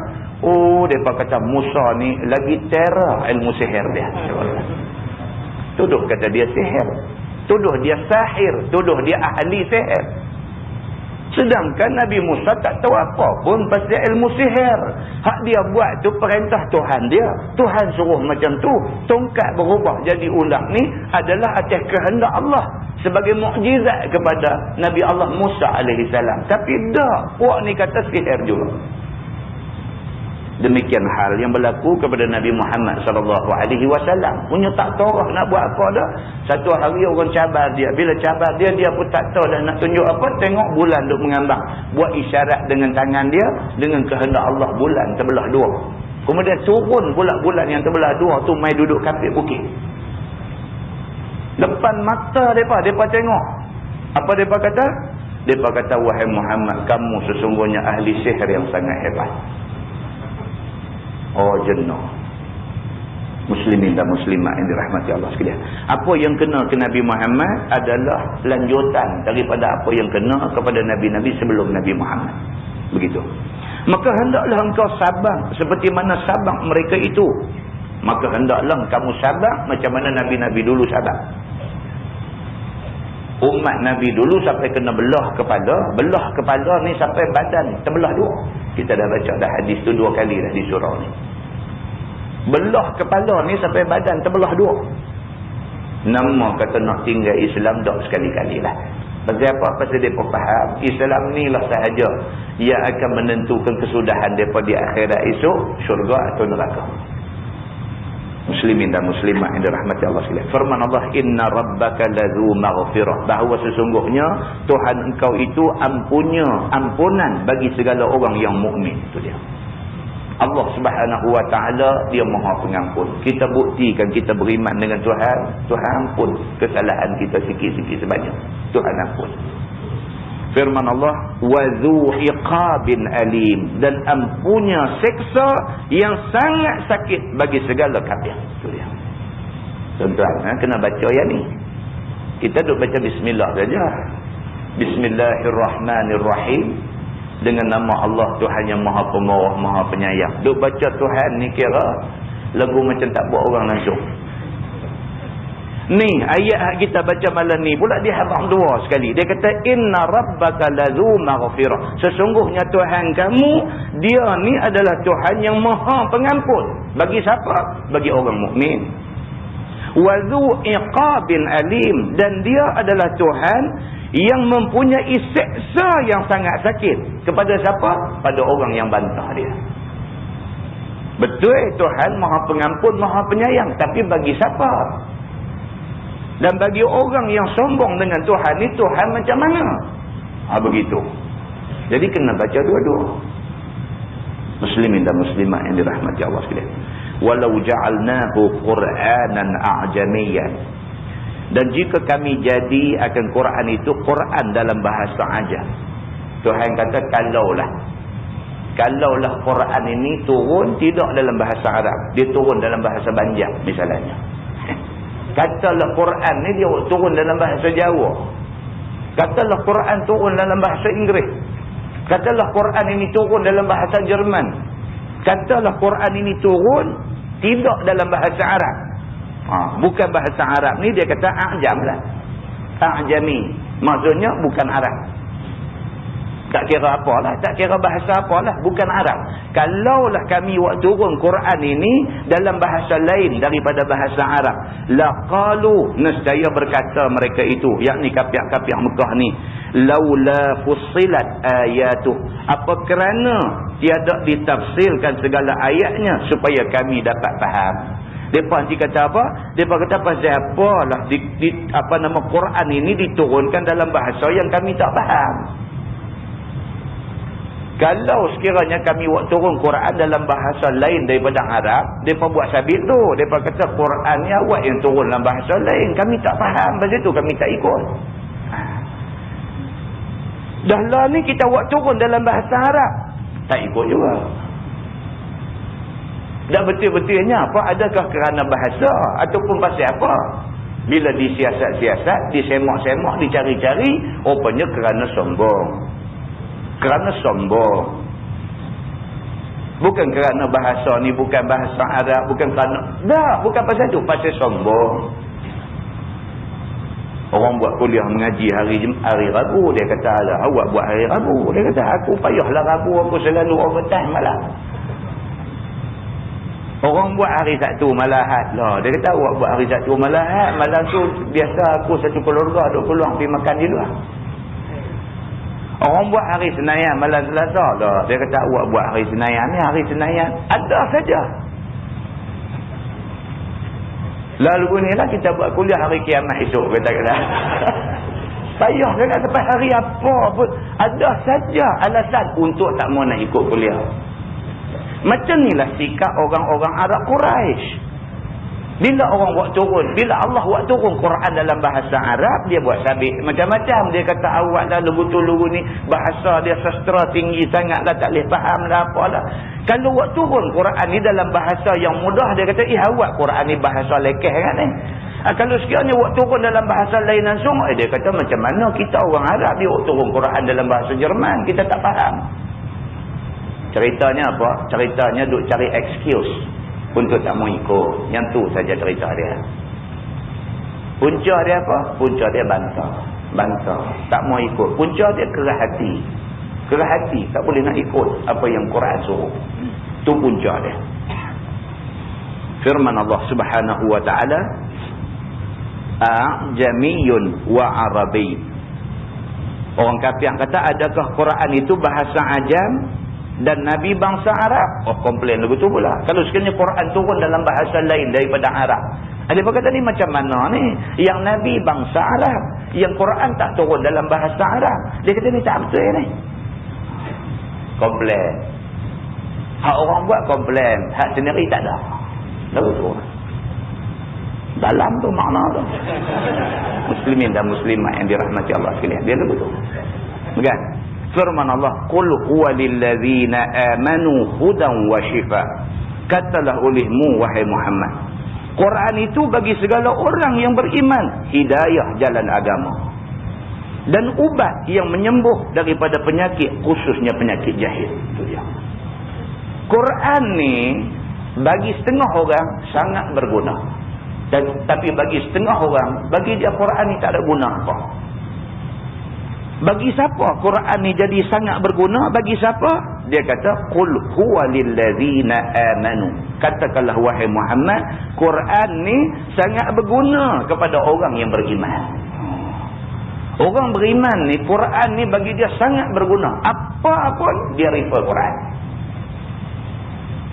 Oh, mereka kata Musa ni lagi terror ilmu sihir dia. Tuduh kata dia sihir. Tuduh dia sahir. Tuduh dia ahli sihir. Sedangkan Nabi Musa tak tahu apa pun pasal ilmu sihir. Hak dia buat tu perintah Tuhan dia. Tuhan suruh macam tu. Tongkat berubah jadi ulang ni adalah atas kehendak Allah. Sebagai mukjizat kepada Nabi Allah Musa AS. Tapi dah, puak ni kata sihir juga. Demikian hal yang berlaku kepada Nabi Muhammad SAW. Punya tak tahu nak buat apa dah. Satu hari orang cabar dia. Bila cabar dia, dia pun tak tahu dah nak tunjuk apa. Tengok bulan duk mengambang. Buat isyarat dengan tangan dia. Dengan kehendak Allah, bulan terbelah dua. Kemudian turun pula bulan yang terbelah dua tu mai duduk kapit bukit. Depan mata mereka tengok. Apa mereka kata? Mereka kata, wahai Muhammad, kamu sesungguhnya ahli sihir yang sangat hebat. Oh, jenuh. Muslimin dan muslimat yang dirahmati Allah sekalian. Apa yang kena ke Nabi Muhammad adalah lanjutan daripada apa yang kena kepada Nabi-Nabi sebelum Nabi Muhammad. Begitu. Maka hendaklah engkau sabar seperti mana sabar mereka itu. Maka hendaklah kamu sabar macam mana Nabi-Nabi dulu sabar. Umat Nabi dulu sampai kena belah kepala. Belah kepala ni sampai badan terbelah dua. Kita dah baca dah hadis tu 2 kali dah di surau ni. Belah kepala ni sampai badan terbelah dua. Nama kata nak tinggal Islam tak sekali-kali lah. Pasal apa? Pasal mereka faham Islam ni lah sahaja yang akan menentukan kesudahan mereka di akhirat esok, syurga atau neraka. Muslimin dan muslimat yang dirahmati Allah sekalian. Firman Allah, inna rabbaka ladzu maghfirah, bahawa sesungguhnya Tuhan engkau itu ampunan bagi segala orang yang mukmin. Itu dia. Allah Subhanahu wa taala dia Maha Pengampun. Kita buktikan kita beriman dengan Tuhan, Tuhan ampun kesalahan kita sikit-sikit sebanyak. Tuhan ampun. Firman Allah, wa dzu iqabin alim, dan ampunya seksa yang sangat sakit bagi segala kafir. Itu dia. Tuan-tuan, kena baca ayat ni. Kita duk baca bismillah saja. Bismillahirrahmanirrahim. Dengan nama Allah Tuhan yang Maha Pemurah, Maha Penyayang. Duk baca Tuhan ni kira lagu macam tak buat orang langsung. Ni ayat kita baca malam ni pula dia habaq dua sekali. Dia kata inna rabbaka ladzu maghfirah. Sesungguhnya Tuhan kamu dia ni adalah Tuhan yang Maha Pengampun. Bagi siapa? Bagi orang mukmin. Wa dzu iqabin alim, dan dia adalah Tuhan yang mempunyai seksa yang sangat sakit. Kepada siapa? Pada orang yang bantah dia. Betul Tuhan Maha Pengampun, Maha Penyayang, tapi bagi siapa? Dan bagi orang yang sombong dengan Tuhan ni, Tuhan macam mana? Begitu. Jadi kena baca dua-dua. Muslimin dan muslimat yang dirahmati Allah sekalian. Walau ja'alnahu Qur'anan a'jamiyyan. Dan jika kami jadi akan Quran itu Quran dalam bahasa ajam. Tuhan kata kalaulah Quran ini turun tidak dalam bahasa Arab, dia turun dalam bahasa Banjar misalnya. Katalah Quran ni dia turun dalam bahasa Jawa. Katalah Quran turun dalam bahasa Inggeris. Katalah Quran ini turun dalam bahasa Jerman. Katalah Quran ini turun tidak dalam bahasa Arab. Bukan bahasa Arab ni dia kata a'jam lah. A'jami. Maksudnya bukan Arab. Tak kira apalah, tak kira bahasa apalah, bukan Arab. Kalaulah kami waktu turun Quran ini dalam bahasa lain daripada bahasa Arab, laqalu, nescaya berkata mereka itu, yakni kafir-kafir Mekah ni, laula fussilat ayatuh, apa kerana tiada ditafsirkan segala ayatnya supaya kami dapat faham. Depa nanti kata apa? Depa kata pasal apalah Quran ini diturunkan dalam bahasa yang kami tak faham. Kalau sekiranya kami turun Quran dalam bahasa lain daripada Arab, mereka buat sabit tu. Mereka kata Quran ni awak yang turun dalam bahasa lain. Kami tak faham. Pasal tu kami tak ikut. Dah lah ni kita buat turun dalam bahasa Arab. Tak ikut juga. Dah betul-betulnya apa? Adakah kerana bahasa ataupun pasal apa? Bila disiasat-siasat, disemak-semak, dicari-cari, rupanya kerana sombong. Kerana sombong. Bukan kerana bahasa ni bukan bahasa Arab, bukan kerana bukan pasal tu, pasal sombong. Orang buat kuliah mengaji hari Rabu, dia kata, alah, awak buat hari Rabu. Dia kata, aku payahlah Rabu, aku selalu overtime malam. Orang buat hari Sabtu malahat lah. Dia kata, awak buat hari Sabtu malahat, malam tu biasa aku satu keluarga duk keluar pergi makan di luar. Orang buat hari Senayan malam Selasa lah. Dia kata, awak buat hari Senayan ni, hari Senayan ada saja. Lalu ni lah kita buat kuliah hari kiamat esok, kata-kata. Payah kan sampai hari apa pun. Ada saja alasan untuk tak mau nak ikut kuliah. Macam inilah sikap orang-orang Arab Quraisy. Bila orang buat turun, bila Allah buat turun Quran dalam bahasa Arab, dia buat sabit macam-macam. Dia kata, awak dah lugu-lugu ni bahasa dia sastra tinggi sangat lah, tak boleh faham lah apalah. Kalau buat turun Quran ni dalam bahasa yang mudah, dia kata, awak Quran ni bahasa lekeh kan ni. Kalau sekiranya buat turun dalam bahasa lain langsung, dia kata, macam mana kita orang Arab dia buat turun Quran dalam bahasa Jerman, kita tak faham. Ceritanya apa? Ceritanya duk cari excuse untuk tak mau ikut. Yang tu saja cerita dia. Punca dia apa? Punca dia bantah. Tak mau ikut. Punca dia kerah hati. Kerah hati. Tak boleh nak ikut apa yang Quran suruh. Tu punca dia. Firman Allah Subhanahu wa ta'ala, A'jamiyun wa Arabi. Orang kafir yang kata, adakah Quran itu bahasa Ajam dan Nabi bangsa Arab? Oh, komplain lagu tu pula. Kalau sekiranya Quran turun dalam bahasa lain daripada Arab, ada apa kata ni macam mana ni? Yang Nabi bangsa Arab, yang Quran tak turun dalam bahasa Arab. Dia kata ni tak betul ni. Komplain. Hak orang buat komplain, hak sendiri tak ada. Lagu tu. Dalam tu makna tu. Muslimin dan muslimat yang dirahmati Allah sekalian. Dia lagu tu. Bukan? Firman Allah, qul huwa lilladzina amanu hudan wa shifa. Katalah olehmu wahai Muhammad, Quran itu bagi segala orang yang beriman, hidayah jalan agama dan ubat yang menyembuh daripada penyakit, khususnya penyakit jahil. Itu dia. Quran ni bagi setengah orang sangat berguna. Tapi bagi setengah orang, bagi dia Quran ni tak ada guna apa. Bagi siapa Quran ni jadi sangat berguna? Bagi siapa? Dia kata, qul huwa lilladzina amanu. Katakanlah wahai Muhammad, Quran ni sangat berguna kepada orang yang beriman. Orang beriman ni, Quran ni bagi dia sangat berguna. Apa pun dia refer Quran.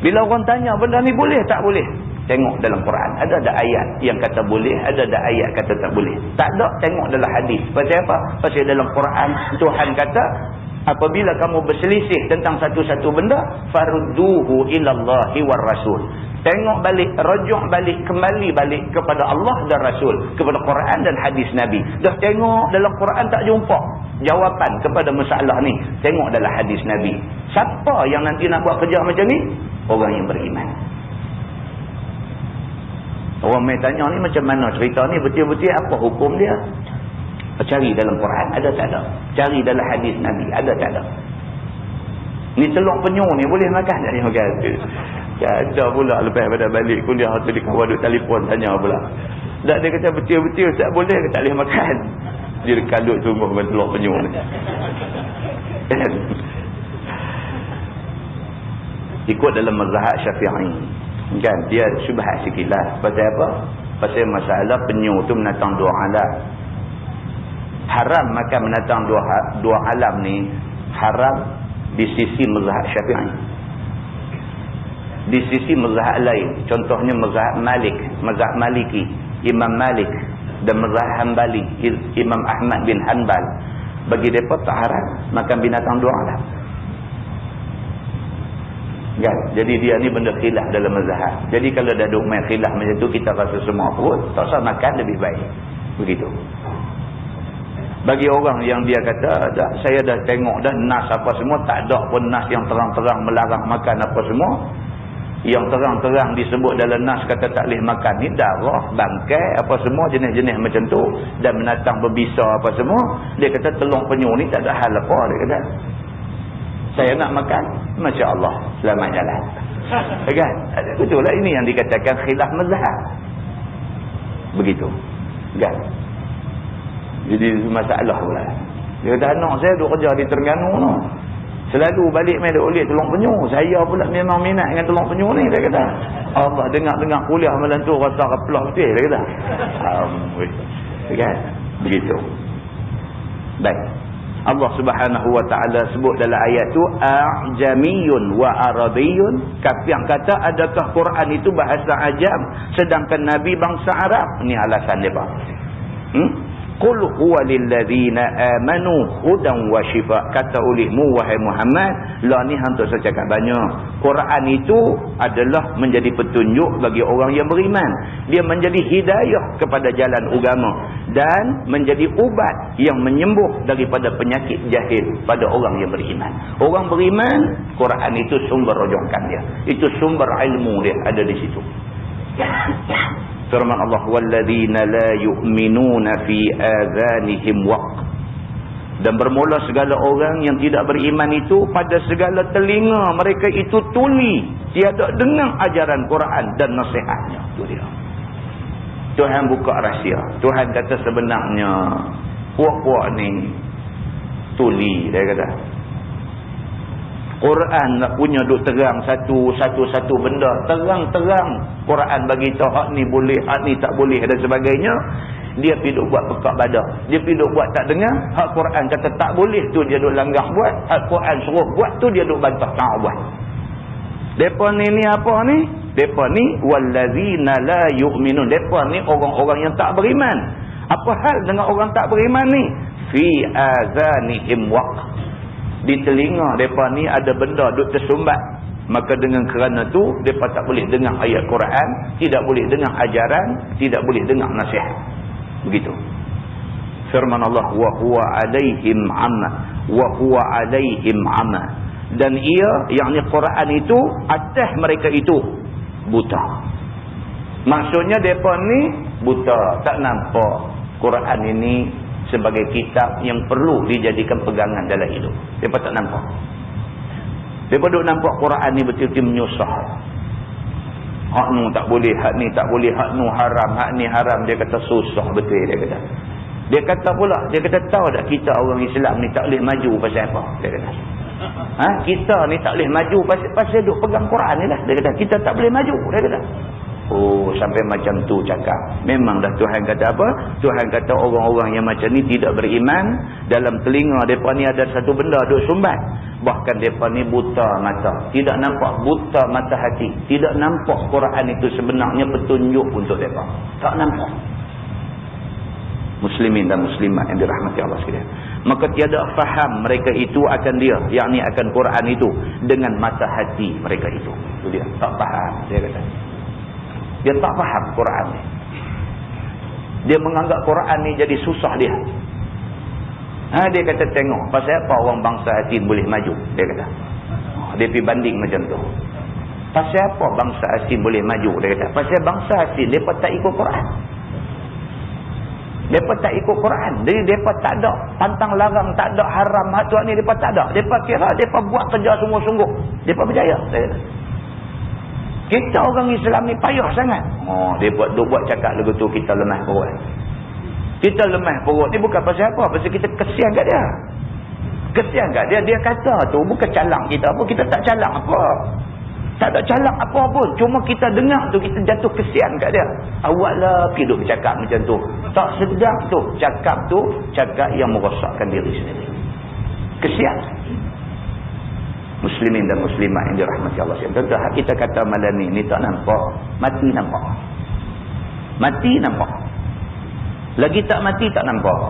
Bila orang tanya benda ni boleh tak boleh? Tengok dalam Quran. Ada ayat yang kata boleh, ada ayat kata tak boleh. Tak ada, tengok dalam hadis. Pasal apa? Pasal dalam Quran Tuhan kata, apabila kamu berselisih tentang satu-satu benda, farudduhu ilallahi war rasul. Tengok balik, rujuk balik, kembali balik kepada Allah dan Rasul, kepada Quran dan hadis Nabi. Dah tengok dalam Quran tak jumpa jawapan kepada masalah ni, tengok dalam hadis Nabi. Siapa yang nanti nak buat kerja macam ni? Orang yang beriman. Orang main tanya ni macam mana cerita ni, betul-betul apa hukum dia? Cari dalam Quran, ada tak ada? Cari dalam hadis Nabi, ada tak ada? Ni telur penyu ni boleh makan tak dia makan? Ada pula lepas pada balik kuliah tu dia kawan duk telefon tanya pula. Tak, dia kata betul-betul tak boleh ke tak boleh makan? Dia kalut sungguh dengan telur penyu ni. Ikut dalam mazhab Syafi'i. Kan dia syubhat sikitlah. Pasal apa? Pasal masalah penyu tu menatang dua alam. Haram makan menatang dua alam ni haram di sisi mazhab Syafi'i. Di sisi mazhab lain, contohnya mazhab Malik, mazhab Maliki, Imam Malik dan mazhab Hanbali, Imam Ahmad bin Hanbal, bagi mereka tak haram makan binatang dua alam. Kan? Jadi dia ni benda khilaf dalam mazhab. Jadi kalau dah duk main khilaf macam tu, kita rasa semua perut, tak usah makan, lebih baik. Begitu. Bagi orang yang dia kata, saya dah tengok dah nas apa semua, tak ada pun nas yang terang-terang melarang makan apa semua. Yang terang-terang disebut dalam nas kata tak boleh makan ni darah, bangkai, apa semua jenis-jenis macam tu, dan binatang berbisa apa semua. Dia kata telur penyu ni tak ada hal apa, dia kata. Saya nak makan, Masya Allah, selamat jalan. Kan? Betul lah, ini yang dikatakan khilaf mazhab. Begitu. Kan? Jadi masalah pula. Dia kata anak saya duk kerja di Terengganu tu. Selalu balik main duk oleh Teluk Penyu. Saya pula memang minat dengan Teluk Penyu ni, dia kata. Allah dengar kuliah malam tu rasa keplah betul, dia kata. Kan? Begitu. Baik. Allah Subhanahu wa taala sebut dalam ayat tu a'jamiyun wa arabiyyun. Yang kata adakah Quran itu bahasa ajam sedangkan nabi bangsa Arab? Ini alasan depa. Qul huwa lil ladzina amanu hudan wa shifa. Kata olehmu wahai Muhammad, la ni hang tak cakap banyak. Quran itu adalah menjadi petunjuk bagi orang yang beriman. Dia menjadi hidayah kepada jalan agama dan menjadi ubat yang menyembuh daripada penyakit jahil pada orang yang beriman. Orang beriman, Quran itu sumber rujukan dia. Itu sumber ilmu dia ada di situ. Firman Allah, walladzina la yu'minuna fi adhanihim waqr. Dan bermula segala orang yang tidak beriman itu pada segala telinga mereka itu tuli, tiada dengar ajaran Quran dan nasihatnya. Itu dia. Tuhan buka rahsia. Tuhan kata sebenarnya puak-puak ni tuli, dia kata. Quran nak punya duk terang satu benda, terang-terang Quran bagi tahu hak ni boleh, hak ni tak boleh dan sebagainya. Dia pergi duk buat pekak badak, dia pergi duk buat tak dengar. Hak Quran kata tak boleh tu dia duk langgar buat, hak Quran suruh buat tu dia duk bantah tak buat. Depa ni apa ni? Depa ni wallazina la yu'minun. Depa ni orang-orang yang tak beriman. Apa hal dengan orang tak beriman ni? Fi azanihim waqr. Di telinga mereka ni ada benda duk tersumbat. Maka dengan kerana tu mereka tak boleh dengar ayat Quran, tidak boleh dengar ajaran, tidak boleh dengar nasihat. Begitu. Firman Allah, wa huwa alaihim amma, wa huwa alaihim amma. Dan ia, yakni Quran itu atas mereka itu buta. Maksudnya mereka ni buta, tak nampak Quran ini sebagai kitab yang perlu dijadikan pegangan dalam hidup. Mereka tak nampak. Mereka duk nampak Quran ni betul-betul menyusah. Hak nu tak boleh, hak ni tak boleh, hak nu haram, hak ni haram. Dia kata susah betul, dia kata. Dia kata pula, dia kata tahu tak kita orang Islam ni tak boleh maju pasal apa? Dia kata. Kita ni tak boleh maju pasal duk pegang Quran ni lah. Dia kata kita tak boleh maju, dia kata. Oh, sampai macam tu cakap. Memang dah Tuhan kata apa? Tuhan kata orang-orang yang macam ni tidak beriman. Dalam telinga mereka ni ada satu benda duk sumbat. Bahkan mereka ni buta mata. Tidak nampak, buta mata hati. Tidak nampak Quran itu sebenarnya petunjuk untuk mereka. Tak nampak. Muslimin dan muslimat yang dirahmati Allah sekalian. Maka tiada faham mereka itu akan dia, yakni akan Quran itu dengan mata hati mereka itu. Itu dia, tak faham, dia kata. Dia tak faham Quran ni. Dia menganggap Quran ni jadi susah dia. Dia kata tengok pasal apa orang bangsa Asin boleh maju, dia kata. Dia pergi banding macam tu. Pasal apa bangsa Asin boleh maju, dia kata. Pasal bangsa Asin mereka tak ikut Quran. Mereka tak ikut Quran. Jadi mereka tak ada pantang larang, tak ada haram hak ni, mereka tak ada. Mereka kira mereka buat kerja sungguh-sungguh. Mereka berjaya, dia kata. Kita orang Islam ni payah sangat. Dia buat cakap lagu tu kita lemah perut. Kita lemah perut ni bukan pasal apa? Pasal kita kesian kat dia. Kesian kat dia. Dia kata tu bukan calang kita apa. Kita tak calang apa. Tak ada calang apa pun. Cuma kita dengar tu kita jatuh kesian kat dia. Awaklah hidup cakap macam tu. Tak sedap tu. Cakap yang merosakkan diri sendiri. Kesian. Muslimin dan muslimat yang dirahmati Allah sekalian. Tentu kita kata malam ni tak nampak, mati nampak. Mati nampak. Lagi tak mati tak nampak.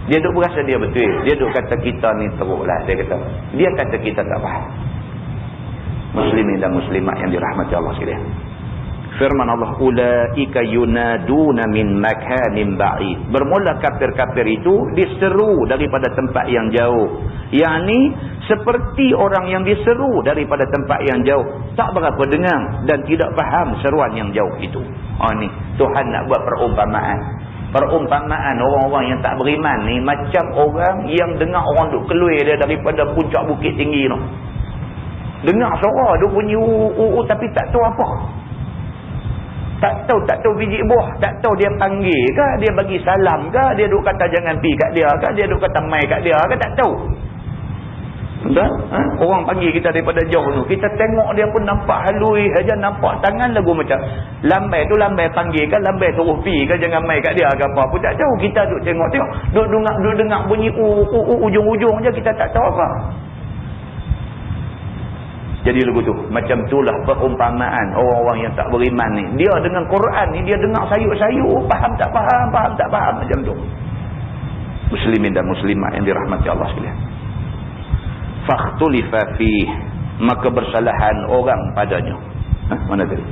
Dia duk berasa dia betul. Dia duk kata kita ni teruklah, dia kata. Dia kata kita tak faham. Muslimin dan muslimat yang dirahmati Allah sekalian. Firman Allah, ulaika yunaduna min makanin ba'id. Bermula kafir-kafir itu diseru daripada tempat yang jauh. Yakni seperti orang yang diseru daripada tempat yang jauh, tak berapa dengar dan tidak faham seruan yang jauh itu. Ni Tuhan nak buat perumpamaan. Perumpamaan orang-orang yang tak beriman ni macam orang yang dengar orang duk keluar dia daripada puncak bukit tinggi tu. Dengar suara duk bunyi tapi tak tahu apa. Tak tahu biji buah. Tak tahu dia panggil ke, dia bagi salam ke, dia duk kata jangan pi kat dia ke, dia duk kata mai kat dia ke, tak tahu. Betul? Ha? Orang panggil kita daripada jauh tu, kita tengok dia pun nampak halui aja, nampak tangan lagu macam lambai tu lambai panggil ke, lambai suruh pi ke, jangan mai kat dia ke apa pun tak tahu. Kita duk tengok duk dengar bunyi ujung-ujung je, kita tak tahu apa. Jadi lagu tu macam itulah perumpamaan orang-orang yang tak beriman ni. Dia dengan Quran ni dia dengar sayuk-sayuk, faham tak faham macam tu. Muslimin dan muslimat yang dirahmati Allah sekalian. Fakhtulifa fih, maka bersalahan orang padanya. Mana tadi?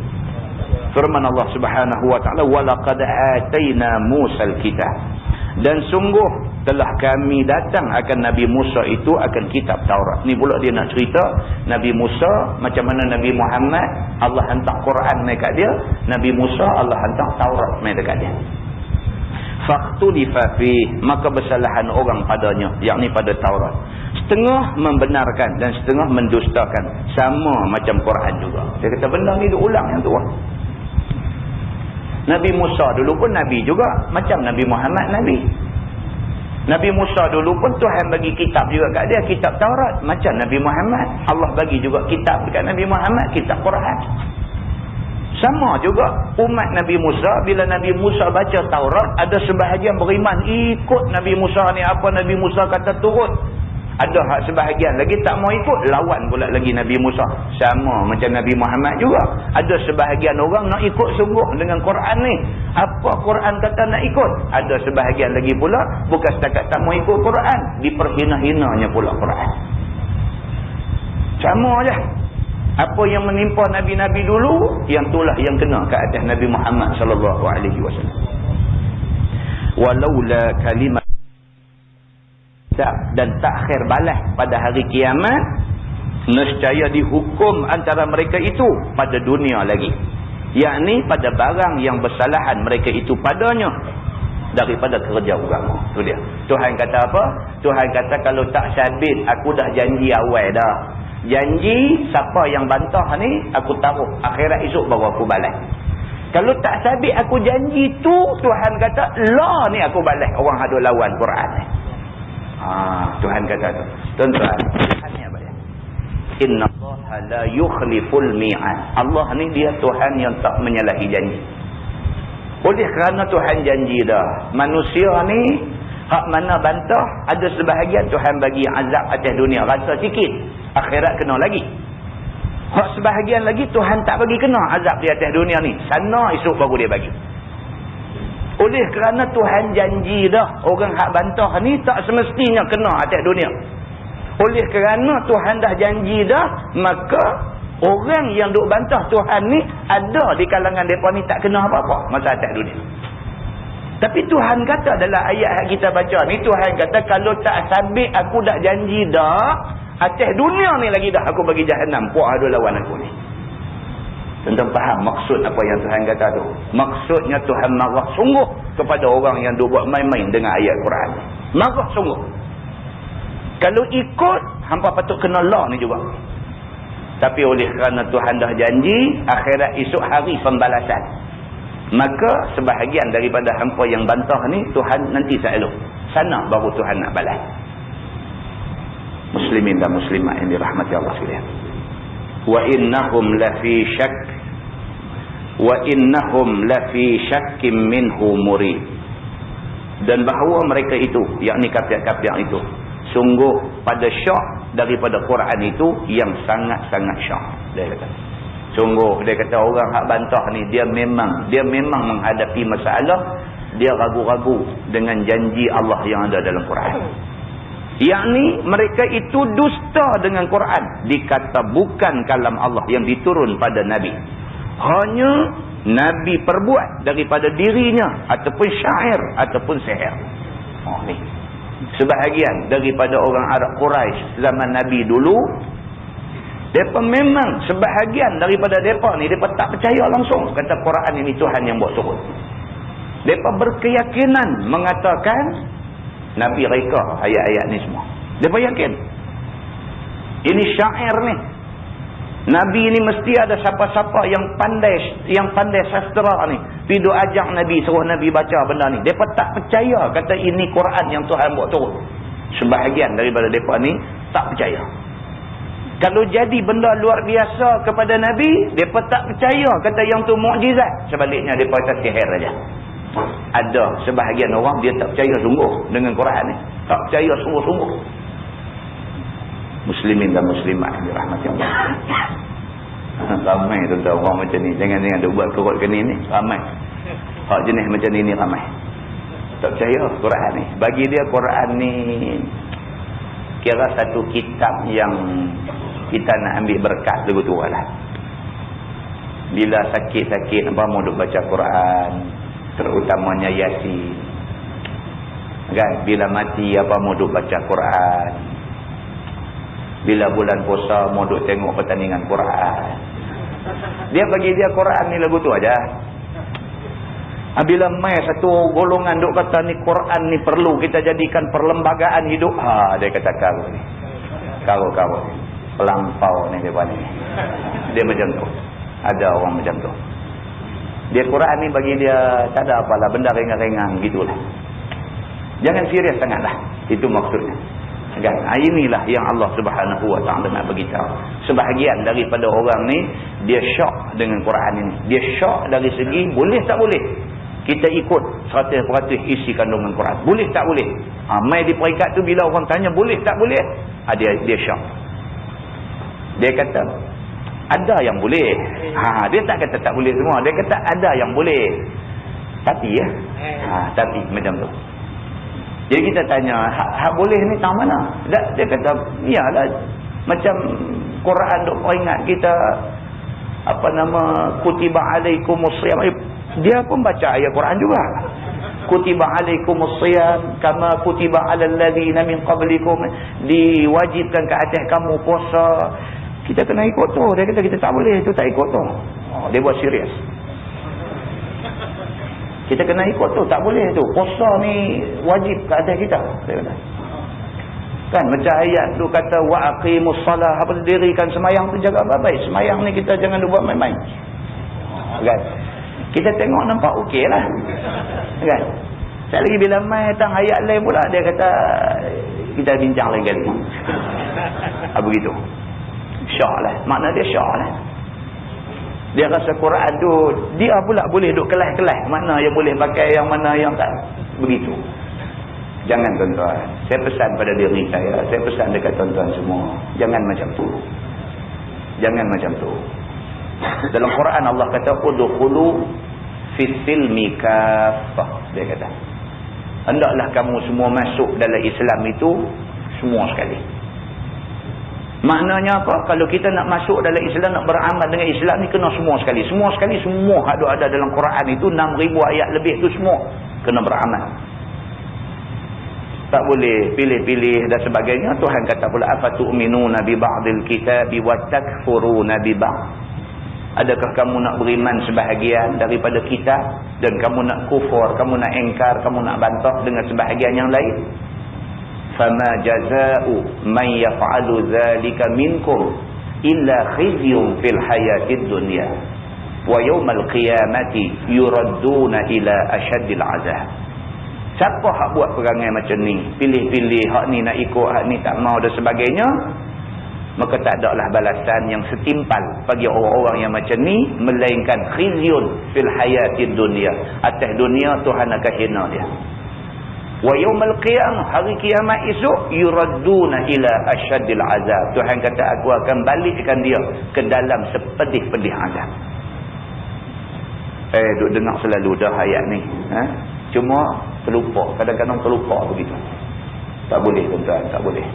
Firman Allah Subhanahu wa taala, wa laqad ataina Musal kitab. Dan sungguh telah kami datang akan Nabi Musa itu akan kitab Taurat. Ni pula dia nak cerita Nabi Musa, macam mana Nabi Muhammad Allah hantar Quran mai kat dia, Nabi Musa Allah hantar Taurat mai dekat dia. Fakhtulifa fih, maka bersalahan orang padanya, yakni pada Taurat. Setengah membenarkan dan setengah mendustakan, sama macam Quran juga. Dia kata benda ni diulang yang tu. Nabi Musa dulu pun Nabi juga, macam Nabi Muhammad Nabi. Nabi Musa dulu pun Tuhan bagi kitab juga kat dia, kitab Taurat, macam Nabi Muhammad. Allah bagi juga kitab dekat Nabi Muhammad, kitab Quran. Sama juga umat Nabi Musa, bila Nabi Musa baca Taurat, ada sebahagian beriman ikut Nabi Musa ni, apa Nabi Musa kata turut. Ada hak sebahagian lagi tak mau ikut, lawan pula lagi Nabi Musa. Sama macam Nabi Muhammad juga. Ada sebahagian orang nak ikut sungguh dengan Quran ni. Apa Quran kata nak ikut. Ada sebahagian lagi pula bukan setakat tak mau ikut Quran, diperhina-hinanya pula Quran. Sama je. Apa yang menimpa Nabi-Nabi dulu, yang itulah yang kena ke atas Nabi Muhammad sallallahu alaihi wasallam. Walaula kalimat, dan takhir balas pada hari kiamat, nescaya dihukum antara mereka itu pada dunia lagi, yakni pada barang yang bersalahan mereka itu padanya daripada kerja agama. Tu dia. Tuhan kata apa? Tuhan kata kalau tak sabit, aku dah janji awal dah. Janji siapa yang bantah ni aku taruh akhirat esok baru aku balas. Kalau tak sabit aku janji tu, Tuhan kata lah ni aku balas orang hadu lawan Quran ni. Tuhan kata tu. Tuan-tuan, Tuhan ni apa dia? Inna Allah la yukhliful mi'ad. Allah ni dia Tuhan yang tak menyalahi janji. Oleh kerana Tuhan janji dah, manusia ni hak mana bantah, ada sebahagian Tuhan bagi azab atas dunia, rasa sikit, akhirat kena lagi. Hak sebahagian lagi Tuhan tak bagi kena azab di atas dunia ni, sana esok baru dia bagi. Oleh kerana Tuhan janji dah, orang hak bantah ni tak semestinya kena atas dunia. Oleh kerana Tuhan dah janji dah, maka orang yang duk bantah Tuhan ni ada di kalangan mereka ni tak kena apa-apa masa atas dunia. Tapi Tuhan kata dalam ayat yang kita baca ni, Tuhan kata kalau tak sabit aku dah janji dah, atas dunia ni lagi dah aku bagi jahannam puak ada lawan aku ni. Tuan-tuan faham maksud apa yang Tuhan kata tu? Maksudnya Tuhan marah sungguh kepada orang yang duk buat main-main dengan ayat Quran. Marah sungguh. Kalau ikut, hampa patut kena law ni juga. Tapi oleh kerana Tuhan dah janji, akhirat esok hari pembalasan, maka sebahagian daripada hampa yang bantah ni, Tuhan nanti selalu. Sana baru Tuhan nak balas. Muslimin dan muslimat yang dirahmati Allah sekalian. Wa innahum lafi syak. Wa innahum lafi syakkim minhu murid. Dan bahawa mereka itu, yakni kafir-kafir itu, sungguh pada syak daripada Quran itu yang sangat-sangat syak. Dia kata. Sungguh, dia kata orang hak bantah ni, dia memang menghadapi masalah, dia ragu-ragu dengan janji Allah yang ada dalam Quran. Yakni mereka itu dusta dengan Quran. Dikata bukan kalam Allah yang diturun pada Nabi. Hanya Nabi perbuat daripada dirinya, ataupun syair, ataupun sihir. Ni. Sebahagian daripada orang Arab Quraisy zaman Nabi dulu, mereka memang sebahagian daripada mereka ni, mereka tak percaya langsung kata Quran ini Tuhan yang buat turun. Mereka berkeyakinan mengatakan Nabi reka ayat-ayat ni semua. Mereka yakin ini syair ni. Nabi ni mesti ada siapa-siapa yang pandai sastra ni. Pergi duk ajak Nabi, suruh Nabi baca benda ni. Mereka tak percaya kata ini Quran yang Tuhan buat turun. Sebahagian daripada mereka ni tak percaya. Kalau jadi benda luar biasa kepada Nabi, mereka tak percaya kata yang tu mukjizat. Sebaliknya mereka kata sihir saja. Ada sebahagian orang dia tak percaya sungguh dengan Quran ni. Tak percaya sungguh-sungguh. Muslimin dan muslimat dirahmati Allah. Ramai tuan-tuan orang macam ni. Jangan dia buat kerut ke ni. Ramai. Hak jenis macam ni ramai. Tak percaya Quran ni. Bagi dia Quran ni kira satu kitab yang kita nak ambil berkat begitu lah. Bila sakit-sakit apa mau duk baca Quran, terutamanya Yasin. Kan? Bila mati apa mau duk baca Quran. Bila bulan puasa mau duk tengok pertandingan Quran. Dia bagi dia Quran ni lagu tu aja. Bila mai satu golongan duk kata ni Quran ni perlu kita jadikan perlembagaan hidup. Dia kata kau ni. Kau pelampau ni dia buat ni. Dia macam tu. Ada orang macam tu. Dia Quran ni bagi dia tak ada apalah, benda ringan-ringan gitulah. Jangan serius sangatlah. Itu maksudnya. Kan? Inilah yang Allah Subhanahu Wa Taala nak beritahu. Sebahagian daripada orang ni dia syok dengan Quran ini. Dia syok dari segi boleh tak boleh kita ikut 100% isi kandungan Quran. Boleh tak boleh? Mai di peringkat tu bila orang tanya boleh tak boleh, dia syok. Dia kata ada yang boleh. Dia tak kata tak boleh semua. Dia kata ada yang boleh. Tapi ya. Tapi macam tu. Jadi kita tanya, hak boleh ni tang mana? Dia kata, iyalah macam Quran duk ingat kita apa nama kutiba alaikumusiyam. Dia pun baca ayat Quran juga. Kutiba alaikumusiyam kama kutiba alal ladzina min qablikum, diwajibkan ke atas kamu puasa. Kita kena ikut tu. Dia kata kita tak boleh, tu tak ikut tu. Dia buat serius. Kita kena ikut tu, tak boleh tu. Puasa ni wajib ke atas kita. Dia kata. Kan macam ayat tu kata wa aqimus salah, apa dirikan semayang tu jaga baik-baik. Semayang ni kita jangan buat main-main. Kan? Kita tengok nampak okeylah. Kan? Sekali lagi bila mai datang ayat lain pula dia kata kita bincang lain kali. Begitu. Syok lah. Makna dia syok lah. Dia rasa Quran tu dia pula boleh duk kelas-kelas. Mana yang boleh pakai, yang mana yang tak. Begitu. Jangan tuan-tuan. Saya pesan pada diri saya pesan dekat tuan-tuan semua. Jangan macam tu. Jangan macam tu. Dalam Quran Allah kata udkhulu fis-silmi kaffah. Dia kata. Hendaklah kamu semua masuk dalam Islam itu semua sekali. Maknanya apa? Kalau kita nak masuk dalam Islam, nak beramal dengan Islam ni kena semua sekali. Semua sekali, semua ada dalam Quran itu 6,000 ayat lebih tu semua kena beramal. Tak boleh pilih-pilih dan sebagainya. Tuhan kata pula afatu'minuna bi ba'dil kitabi wa takfuruna bi ba'd. Adakah kamu nak beriman sebahagian daripada kitab dan kamu nak kufur, kamu nak engkar, kamu nak bantah dengan sebahagian yang lain? Fama jaza'u man yaf'alu dzalika minkum illa khizyun fil hayatid dunya wa yawmal qiyamati yuradduna ila ashaddil 'adzab. Siapa hak buat perangai macam ni, pilih-pilih hak ni nak ikut, hak ni tak mau dan sebagainya, maka tak adalah balasan yang setimpal bagi orang-orang yang macam ni melainkan khizyun fil hayatid dunya. Atas dunia Tuhan akan hina dia. Wa yaumal qiyamah, hari kiamat esok, yuradduna ila asyaddil azab. Tuhan kata aku akan balikkan dia ke dalam sepedih-pedih azab. Duk dengar selalu dah ayat ni. Cuma terlupa, kadang-kadang terlupa begitu. Tak boleh tuan-tuan, tak boleh.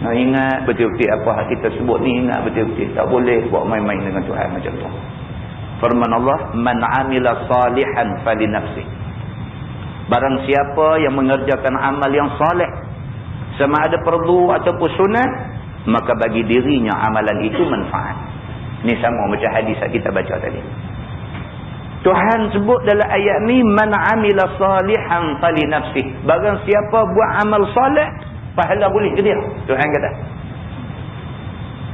Ingat betul-betul apa kita sebut ni, ingat betul-betul. Tak boleh buat main-main dengan Tuhan macam tu. Firman Allah, man amila salihan fali nafsi. Barang siapa yang mengerjakan amal yang soleh, sama ada perlu ataupun sunat, maka bagi dirinya amalan itu manfaat. Ini sama macam hadis yang kita baca tadi. Tuhan sebut dalam ayat ni, man amila salihan fali nafsi. Barang siapa buat amal soleh, pahala boleh ke dia. Tuhan kata.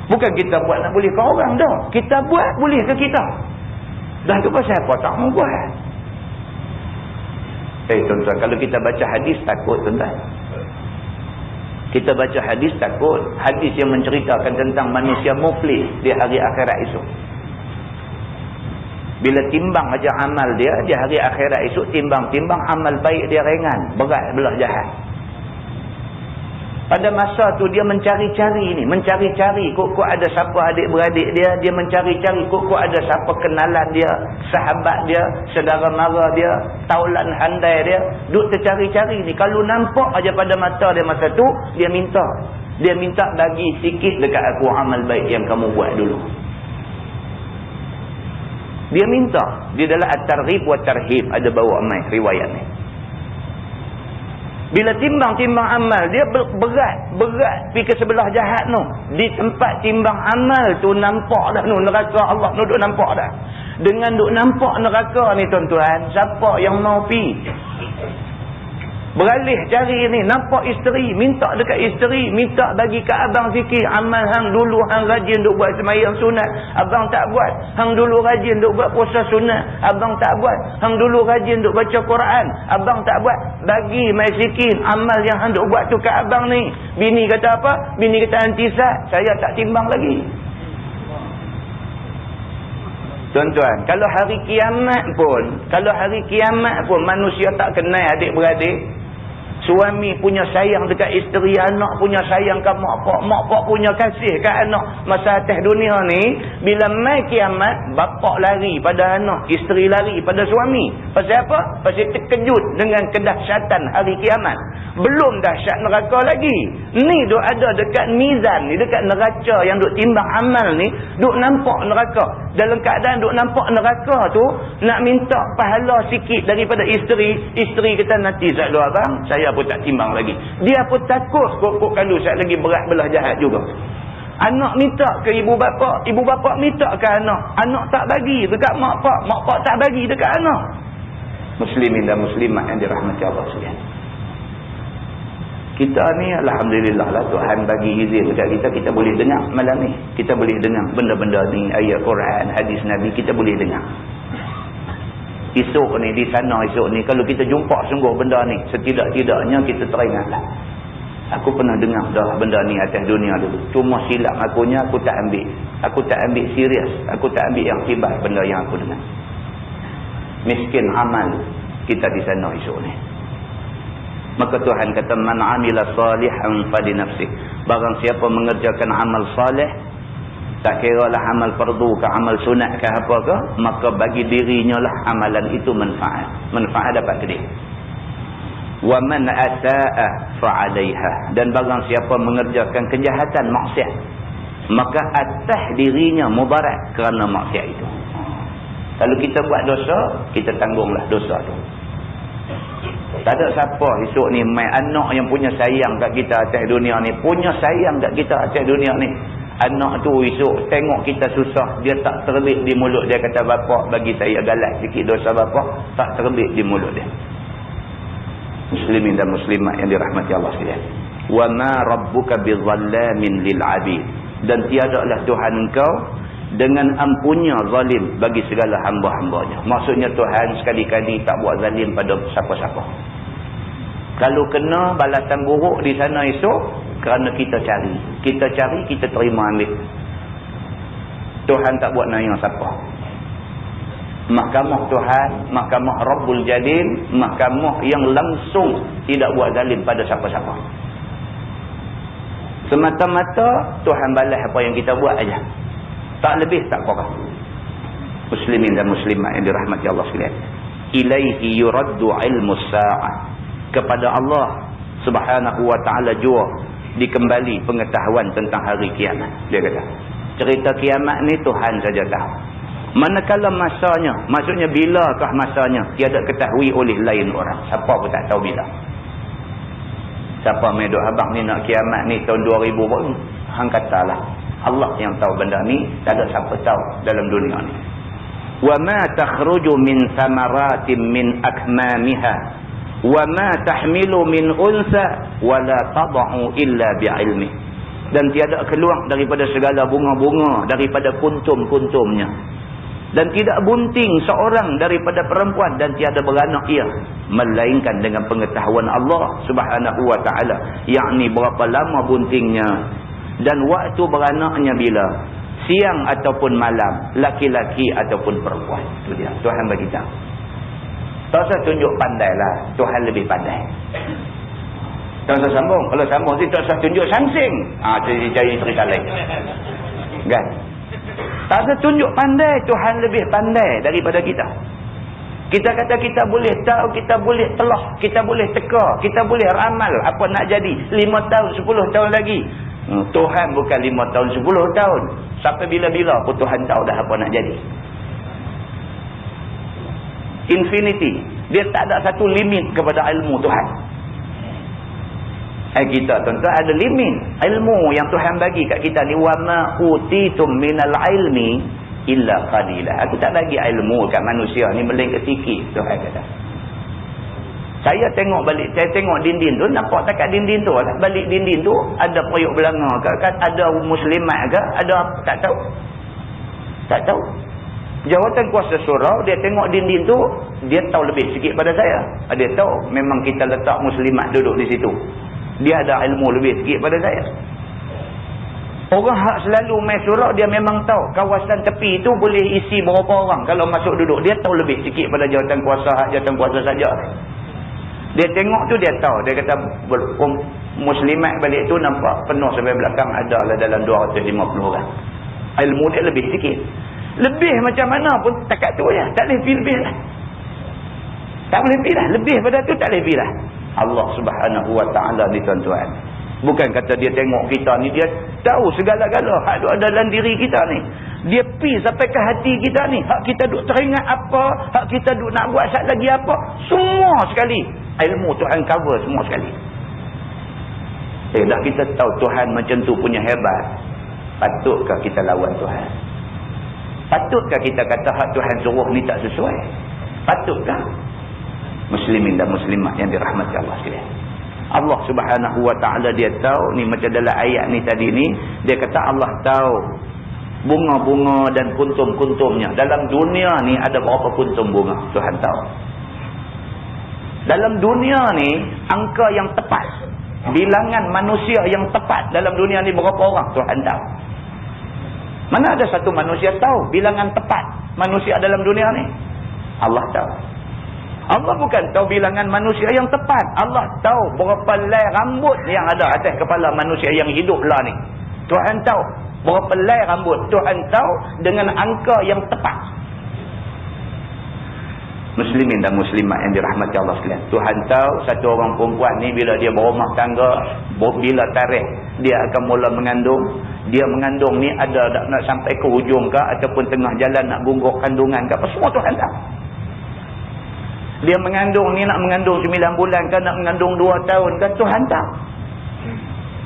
Bukan kita buat nak boleh ke orang dah. Kita buat boleh ke kita. Dan tu pasal apa tak mau buat. Tuan-tuan, kalau kita baca hadis takut tuan-tuan. Kita baca hadis takut. Hadis yang menceritakan tentang manusia muflis di hari akhirat esok. Bila timbang aja amal dia di hari akhirat esok, timbang-timbang amal baik dia ringan, berat belah jahat. Pada masa tu dia mencari-cari ni, mencari-cari kok ada siapa adik-beradik dia, dia mencari-cari kok ada siapa kenalan dia, sahabat dia, saudara mara dia, taulan handai dia, duk tercari-cari ni. Kalau nampak aja pada mata dia masa tu, dia minta. Dia minta bagi sikit dekat aku amal baik yang kamu buat dulu. Dia minta. Di dalam At-Targhib wa Tarhib ada bawa mai riwayat ni. Bila timbang-timbang amal dia berat pergi ke sebelah jahat tu. Di tempat timbang amal tu nampak dah nu neraka Allah nu duk nampak dah. Dengan duk nampak neraka ni tuan-tuan, siapa yang mau pi? Beralih cari ni, nampak isteri, minta dekat isteri, minta bagi ke abang fikir amal hang dulu hang rajin duk buat sembahyang sunat, abang tak buat. Hang dulu rajin duk buat puasa sunat, abang tak buat. Hang dulu rajin duk baca Quran, abang tak buat. Bagi mai sikit amal yang hang duk buat tu ke abang ni. Bini kata apa? Bini kata antisat, saya tak timbang lagi. Tuan-tuan, kalau hari kiamat pun manusia tak kenal adik-beradik. Suami punya sayang dekat isteri, anak punya sayang kat mak pak punya kasih kat anak masa atas dunia ni. Bila mai kiamat, bapak lari pada anak, isteri lari pada suami. Pasal apa? Pasal terkejut dengan kedahsyatan hari kiamat. Belum dahsyat neraka lagi. Ni duk ada dekat mizan ni, dekat neraca yang duk timbang amal ni, duk nampak neraka. Dalam keadaan duk nampak neraka tu, nak minta pahala sikit daripada isteri. Isteri kata nanti satu abang, saya pun tak timbang lagi. Dia pun takut kok kalau saya lagi berat belah jahat juga. Anak minta ke ibu bapa minta ke anak. Anak tak bagi dekat mak pak tak bagi dekat anak. Muslimin dan muslimat yang dirahmati Allah sekalian. Kita ni alhamdulillah lah Tuhan bagi izin dekat kita boleh dengar malam ni. Kita boleh dengar benda-benda ni, ayat Quran, hadis Nabi, kita boleh dengar. Esok ni, di sana esok ni, kalau kita jumpa sungguh benda ni, setidak-tidaknya kita teringatlah. Aku pernah dengar dah benda ni atas dunia dulu. Cuma silap akunya, aku tak ambil. Aku tak ambil serius. Aku tak ambil yang kibat benda yang aku dengar. Miskin amal kita di sana esok ni. Maka Tuhan kata, man amila salihan fali nafsih. Barang siapa mengerjakan amal salih, tak kira lah amal fardu ke amal sunat ke apa ke, maka bagi dirinya lah amalan itu manfaat. Manfaat dapat ke dia. Wa man asaa fa 'alaiha. Dan barang siapa mengerjakan kejahatan maksiat, maka atas dirinya mudarat kerana maksiat itu. Kalau kita buat dosa, kita tanggunglah dosa tu. Tak ada siapa esok ni mai anak yang punya sayang kat kita atas dunia ni, punya sayang kat kita atas dunia ni. Anak tu esok tengok kita susah, dia tak terbit di mulut dia kata, bapak bagi saya galak sikit dosa bapak, tak terbit di mulut dia. Muslimin dan muslimat yang dirahmati Allah sekalian. Wa ma rabbuka bizallamin lil 'abid. Dan tiadalah Tuhan engkau dengan ampunnya zalim bagi segala hamba-hambanya. Maksudnya Tuhan sekali-kali tak buat zalim pada siapa-siapa. Kalau kena balasan buruk di sana esok, kerana kita cari, kita terima ambil. Tuhan tak buat naya siapa. Mahkamah Tuhan, mahkamah Rabbul Jalil, mahkamah yang langsung tidak buat zalim pada siapa-siapa. Semata-mata Tuhan balas apa yang kita buat aja. Tak lebih, tak kurang. Muslimin dan muslimat yang dirahmati Allah sekalian. Ilaihi yuraddu ilmus sa'ah. Kepada Allah Subhanahu wa ta'ala jua dikembali pengetahuan tentang hari kiamat. Dia kata, cerita kiamat ni Tuhan saja tahu. Manakala masanya, maksudnya bilakah masanya, tiada ketahui oleh lain orang. Siapa pun tak tahu bila. Siapa medok abang ni nak kiamat ni tahun 2000 pun, hang katalah. Allah yang tahu benda ni, tak ada siapa tahu dalam dunia ni. Wa ma takhruju min thamaratin min akmamiha wa ma tahmilu min unsa wa la tad'u illa bi'ilmi. Dan tiada keluar daripada segala bunga-bunga, daripada kuntum-kuntumnya. Dan tidak bunting seorang daripada perempuan, dan tiada beranak ia, melainkan dengan pengetahuan Allah subhanahu wa ta'ala. Yakni berapa lama buntingnya, dan waktu beranaknya bila, siang ataupun malam, laki-laki ataupun perempuan. Itu dia, Tuhan bagi tahu. Tak usah tunjuk pandai lah, Tuhan lebih pandai. Tak usah sambung. Kalau sambung tu tak usah tunjuk sangsing. Cari cerita lain. Kan? Tak usah tunjuk pandai, Tuhan lebih pandai daripada kita. Kita kata kita boleh tahu, kita boleh telah, kita boleh teka, kita boleh ramal apa nak jadi 5 tahun, 10 tahun lagi. Tuhan bukan 5 tahun, 10 tahun. Sampai bila-bila pun Tuhan tahu dah apa nak jadi. Infinity. Dia tak ada satu limit kepada ilmu Tuhan. Kita tuan-tuan ada limit. Ilmu yang Tuhan bagi kat kita ni, wa ma utitum minal ilmi illa qalila. Aku tak bagi ilmu kat manusia ni melainkan sikit, Tuhan kata. Saya tengok balik, saya tengok dinding tu, nampak tak kat dinding tu, balik dinding tu ada periuk belanga ke, ada muslimat ke, ada tak tahu. Tak tahu. Jawatan kuasa surau, dia tengok dinding tu, dia tahu lebih sikit pada saya. Dia tahu memang kita letak muslimat duduk di situ. Dia ada ilmu lebih sikit pada saya. Orang hak selalu main surau, dia memang tahu kawasan tepi itu boleh isi berapa orang kalau masuk duduk. Dia tahu lebih sikit pada jawatan kuasa, hak jawatan kuasa saja. Dia tengok tu dia tahu. Dia kata muslimat balik tu nampak penuh sampai belakang, adalah dalam 250 orang. Ilmu dia lebih sikit. Lebih macam mana pun takat tu ya. Tak boleh lebih lah. Tak boleh lebih lah. Lebih pada tu tak boleh lebih lah. Allah subhanahu wa ta'ala ni tuan-tuan. Bukan kata dia tengok kita ni, dia tahu segala-gala hak tu ada dalam diri kita ni. Dia pi sampai ke hati kita ni. Hak kita duk teringat apa, hak kita duk nak buat sat lagi apa, semua sekali. Ilmu Tuhan cover semua sekali. Dah kita tahu Tuhan macam tu punya hebat. Patutkah kita lawan Tuhan? Patutkah kita kata hak Tuhan suruh ni tak sesuai? Patutkah? Muslimin dan muslimat yang dirahmati Allah sekalian. Allah subhanahu wa ta'ala dia tahu ni, macam dalam ayat ni tadi ni, dia kata Allah tahu bunga-bunga dan kuntum-kuntumnya. Dalam dunia ni ada berapa kuntum bunga? Tuhan tahu. Dalam dunia ni, angka yang tepat, bilangan manusia yang tepat dalam dunia ni berapa orang? Tuhan tahu. Mana ada satu manusia tahu bilangan tepat manusia dalam dunia ni? Allah tahu. Allah bukan tahu bilangan manusia yang tepat. Allah tahu berapa helai rambut yang ada atas kepala manusia yang hidup lah ni. Tuhan tahu berapa helai rambut. Tuhan tahu dengan angka yang tepat. Muslimin dan muslimat yang dirahmati Allah sekalian. Tuhan tahu satu orang perempuan ni bila dia berumah tangga, bila tarikh dia akan mula mengandung. Dia mengandung ni ada nak sampai ke hujung ke, ataupun tengah jalan nak gungguk kandungan ke, apa semua Tuhan tahu. Dia mengandung ni nak mengandung 9 bulan ke, nak mengandung 2 tahun ke, Tuhan tahu.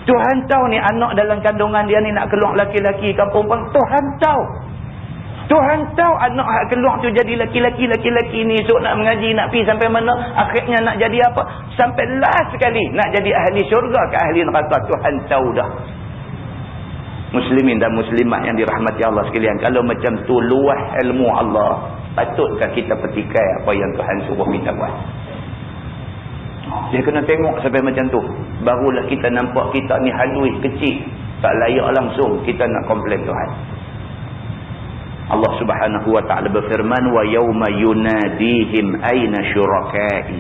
Tuhan tahu ni anak dalam kandungan dia ni nak keluar laki-laki ke perempuan, Tuhan tahu. Tuhan tahu anak hak keluar tu jadi laki-laki, laki-laki ni esok nak mengaji, nak pergi sampai mana, akhirnya nak jadi apa, sampai last sekali nak jadi ahli syurga ke ahli neraka, Tuhan tahu dah. Muslimin dan muslimat yang dirahmati Allah sekalian, kalau macam tu luah ilmu Allah, patutkah kita petikai apa yang Tuhan suruh kita buat? Dia kena tengok sampai macam tu, barulah kita nampak kita ni halus kecil, tak layak langsung kita nak komplain Tuhan. Allah subhanahu wa ta'ala berfirman, wa yawma yunadihim aina syurakai.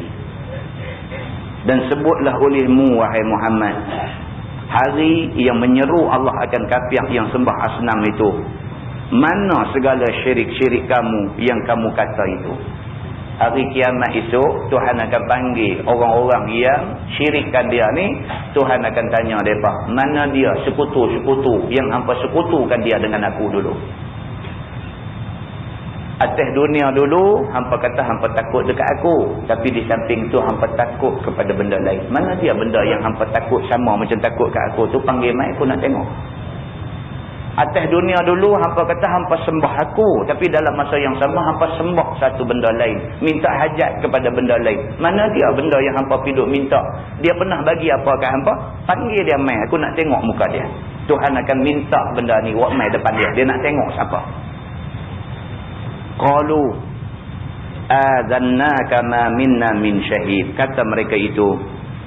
Dan sebutlah olehmu wahai Muhammad, hari yang menyeru Allah akan kafir yang sembah asnam itu, mana segala syirik-syirik kamu yang kamu kata itu. Hari kiamat esok, Tuhan akan panggil orang-orang yang syirikkan dia ni. Tuhan akan tanya mereka, mana dia sekutu-sekutu yang hampa sekutukan dia dengan aku dulu. Atas dunia dulu, hampa kata hampa takut dekat aku. Tapi di samping tu, hampa takut kepada benda lain. Mana dia benda yang hampa takut sama macam takut kat aku tu? Panggil mai aku nak tengok. Atas dunia dulu, hampa kata hampa sembah aku. Tapi dalam masa yang sama, hampa sembah satu benda lain. Minta hajat kepada benda lain. Mana dia benda yang hampa piduk minta? Dia pernah bagi apa kat hampa? Panggil dia mai, aku nak tengok muka dia. Tuhan akan minta benda ni buat mai depan dia. Dia nak tengok siapa. Qalu adzannaka ma minna min syahid. Kata mereka itu,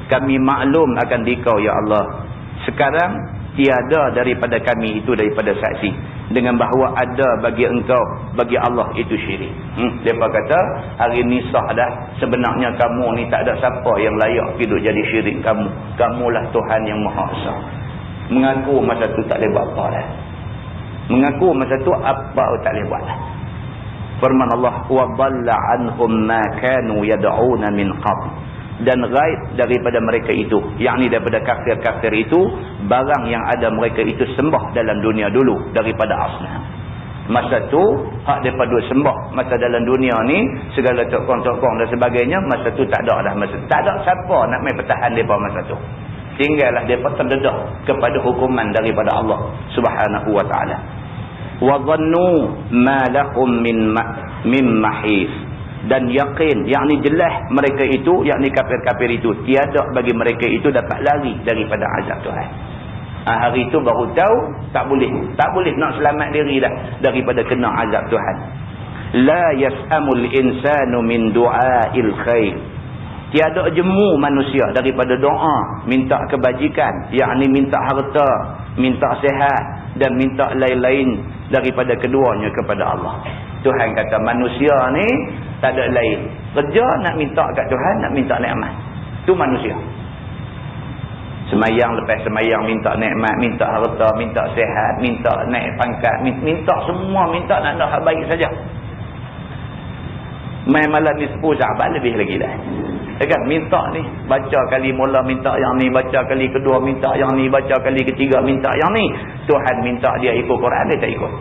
kami maklum akan dikau ya Allah. Sekarang tiada daripada kami itu daripada saksi dengan bahawa ada bagi engkau, bagi Allah itu syirik. Mereka kata hari ni sah dah. Sebenarnya kamu ni tak ada siapa yang layak hidup jadi syirik kamu. Kamulah Tuhan yang Maha Esa. Mengaku masa tu tak boleh buat apa dah. Mengaku masa tu apa tak boleh buat dah. Firman Allah, wa dhalla anhum ma kanu yad'una min qabl. Dan ghaib daripada mereka itu, yakni daripada kafir-kafir itu, barang yang ada mereka itu sembah dalam dunia dulu daripada asnam. Masa tu hak depa duk sembah masa dalam dunia ni segala tokong-tokong dan sebagainya, masa tu tak ada dah. Masa tak ada siapa nak mai pertahan depa masa tu. Tinggallah depa terdedah kepada hukuman daripada Allah Subhanahu wa taala. Wa dhannu ma lahum min mahis. Dan yakin, yakni jelas mereka itu, yakni kafir-kafir itu, tiada bagi mereka itu dapat lari daripada azab Tuhan. Hari itu baru tahu tak boleh nak selamat diri dah daripada kena azab Tuhan. La yas'amul insanu min du'ail khair. Tiada jemu manusia daripada doa minta kebajikan, yakni minta harta, minta sihat dan minta lain-lain daripada keduanya kepada Allah. Tuhan kata manusia ni tak ada lain. Kerja nak minta kat Tuhan, nak minta nikmat. Tu manusia. Semayang lepas semayang minta nikmat, minta harta, minta sihat, minta naik pangkat, minta semua, minta nak ada hal baik saja. Main malam ni 10 sahabat lebih lagi dah. Kan minta ni, baca kali mula minta yang ni, baca kali kedua minta yang ni, baca kali ketiga minta yang ni. Tuhan minta dia ikut Quran, dia tak ikut.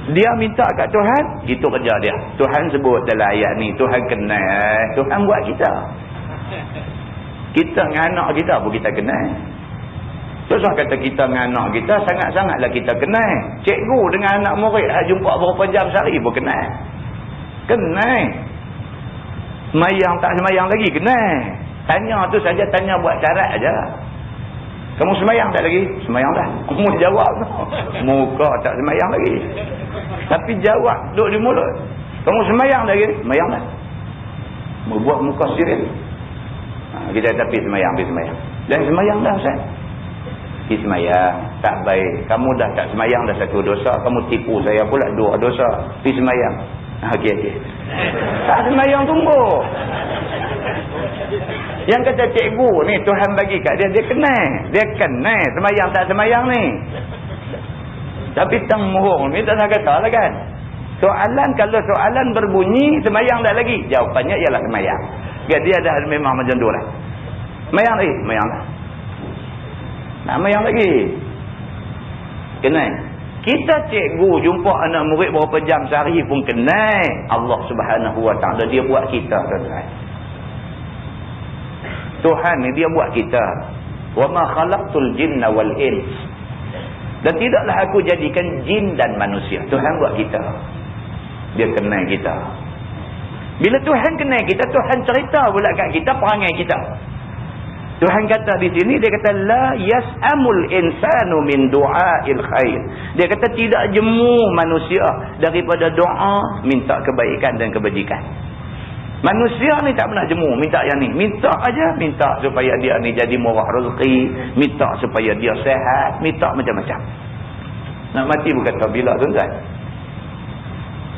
Dia minta kat Tuhan, itu kerja dia. Tuhan sebut dalam ayat ni, Tuhan kenal, Tuhan buat kita. Kita dengan anak kita pun kita kenal. Terus kata kita dengan anak kita, sangat-sangatlah kita kenal. Cikgu dengan anak murid jumpa berapa jam sehari pun kenal. Kenal. Semayang tak semayang lagi, kenal. Tanya tu saja, tanya buat syarat aja. Kamu semayang tak lagi? Semayang dah. Kamu jawab tu. Muka tak semayang lagi. Tapi jawab duduk di mulut. Kamu semayang lagi? Semayang dah. Membuat muka sirik. Kita tapi semayang, pergi semayang. Dan semayang dah Ustaz. Pergi semayang. Tak baik. Kamu dah tak semayang dah satu dosa. Kamu tipu saya pula 2 dosa. Pergi semayang. Okey. Tak semayang tunggu. Yang kata cikgu ni Tuhan bagi kat dia, dia kenal. Dia kenal semayang tak semayang ni. Tapi tang mohong ni tak nak kata lah kan. Soalan, kalau soalan berbunyi semayang tak lagi, jawapannya ialah semayang. Dia dah memang macam tu lah. Semayang lagi? Semayang lah. Nak semayang lagi? Kenal. Kita cikgu jumpa anak murid berapa jam sehari pun kenal. Allah Subhanahu wa ta'ala dia buat kita tuan-tuan. Tuhan ni dia buat kita. Wa ma khalaqtul jinna wal ins. Dan tidaklah aku jadikan jin dan manusia. Tuhan buat kita. Dia kenal kita. Bila Tuhan kenal kita, Tuhan cerita pula kat kita perangai kita. Tuhan kata di sini, dia kata la yas'amul insanu min du'ail khair. Dia kata tidak jemu manusia daripada doa minta kebaikan dan kebajikan. Manusia ni tak pernah jemu minta yang ni. Minta aja, minta supaya dia ni jadi murah rezeki, minta supaya dia sihat, minta macam-macam. Nak mati pun kata bila tuan-tuan.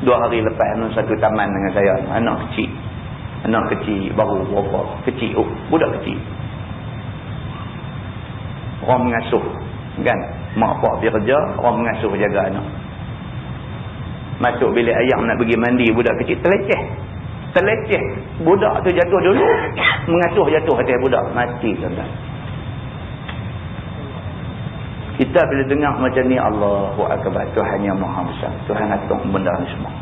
2 hari lepas satu taman dengan saya, anak kecil baru berapa kecil, budak kecil. Orang mengasuh kan, mak pak pergi kerja, orang mengasuh jaga anak. Masuk bilik ayam nak pergi mandi, budak kecil terleceh. Budak tu jatuh dulu, mengasuh jatuh atas budak, mati tuan-tuan. Kita bila dengar macam ni, Allahu Akbar, Tuhan yang Maha Besar, Tuhan atur benda ni semua.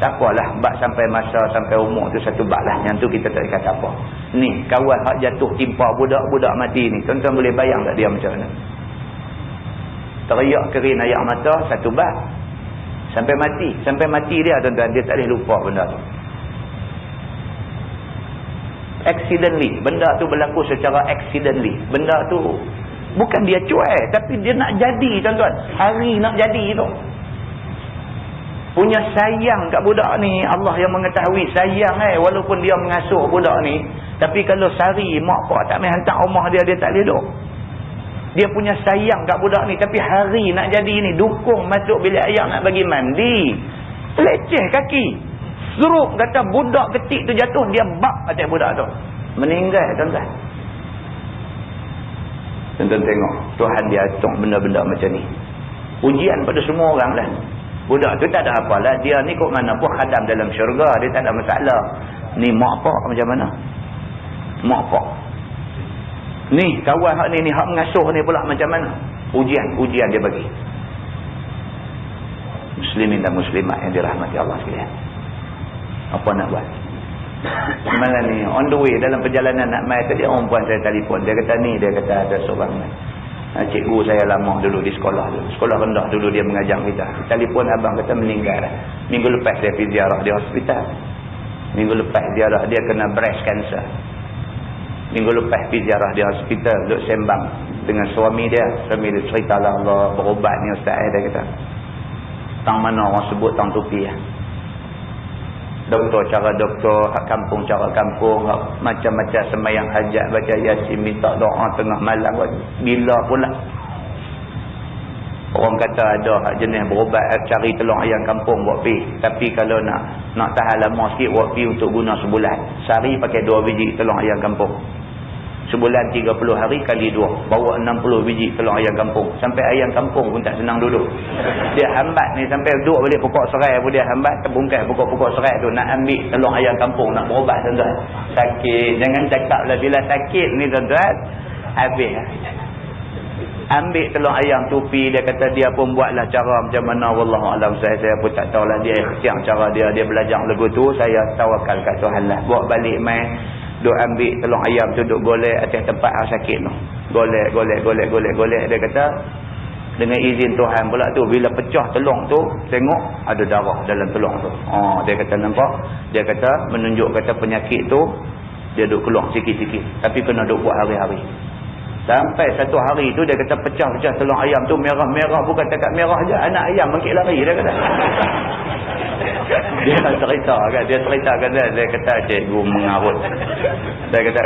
Tak apalah, bak sampai masa, sampai umur tu satu bak lah. Yang tu kita tak kata apa. Ni, kawan hak jatuh timpa budak mati ni. Tuan-tuan boleh bayang tak dia macam mana? Teriak kerin air mata, satu bak. Sampai mati dia tuan-tuan. Dia tak boleh lupa benda tu. Accidentally. Benda tu berlaku secara accidentally. Benda tu Bukan dia cuai, tapi dia nak jadi, tuan-tuan. Hari nak jadi tu. Punya sayang kat budak ni, Allah yang mengetahui sayang walaupun dia mengasuh budak ni. Tapi kalau sehari mak pak tak main hantar rumah dia, dia tak boleh duduk. Dia punya sayang kat budak ni, tapi hari nak jadi ni, dukung masuk bilik air nak bagi mandi. Leceh kaki. Seruk kata budak kecil tu jatuh, dia bak atas budak tu. Meninggal, tuan-tuan. Tuan-tuan tengok, Tuhan dia atur benda-benda macam ni. Ujian pada semua orang lah. Budak tu tak ada apalah, dia ni kok mana pun khadam dalam syurga, dia tak ada masalah. Ni mak pak macam mana? Mak pak. Ni kawan hak ni hak mengasuh ni pula macam mana? Ujian dia bagi. Muslimin dan muslimat yang dirahmati Allah sekalian. Apa nak buat? Malam ni on the way dalam perjalanan nak mai tadi, orang puan saya telefon, dia kata ni, dia kata ada seorang cikgu saya lama dulu di sekolah tu, sekolah rendah dulu, dia mengajar kita. Telefon abang kata meninggal dah. Minggu lepas dia pergi ziarah di hospital. Minggu lepas ziarah dia kena breast cancer. Minggu lepas pergi ziarah di hospital, duk sembang dengan suami dia. Suami dia cerita lah, Allah berubat ni ustaz, dia kata. Tang mana orang sebut tang tupi ya. Doktor cara doktor, hak kampung cara kampung, hak macam-macam sembahyang hajat, baca yasin, minta doa tengah malam. Bila pula orang kata ada hak jenis berubat, cari telur ayam kampung buat pi. Tapi kalau nak tahan lama sikit, buat pi untuk guna sebulan. Sehari pakai 2 biji telur ayam kampung. Sebulan 30 hari kali 2, bawa 60 biji telur ayam kampung. Sampai ayam kampung pun tak senang duduk. Dia hambat ni sampai duduk balik pokok serai pun dia hambat, terbungkai pokok-pokok serai tu nak ambil telur ayam kampung nak berubat, tuan-tuan. Sakit. Jangan cakap lah bila sakit ni, tuan-tuan, habis. Ambil telur ayam tupi, dia kata dia pun buatlah cara macam mana, wallahualam, saya pun tak tahulah, dia ikhtiar cara dia belajar lagu tu, saya tawakal kat Tuhan lah. Bawa balik mai, duk ambil telur ayam tu, duk golek atas tempat sakit tu. Golek. Dia kata dengan izin Tuhan pula tu, bila pecah telur tu, tengok ada darah dalam telur tu. Dia kata nampak, dia kata menunjuk kata penyakit tu dia duk keluar sikit-sikit, tapi kena duk buat hari-hari. Sampai satu hari tu dia kata pecah-pecah telur ayam tu, merah-merah, bukan takat merah je, anak ayam mangkit lari, dia kata. Dia ceritakan dia kata cikgu mengarut. Dia kata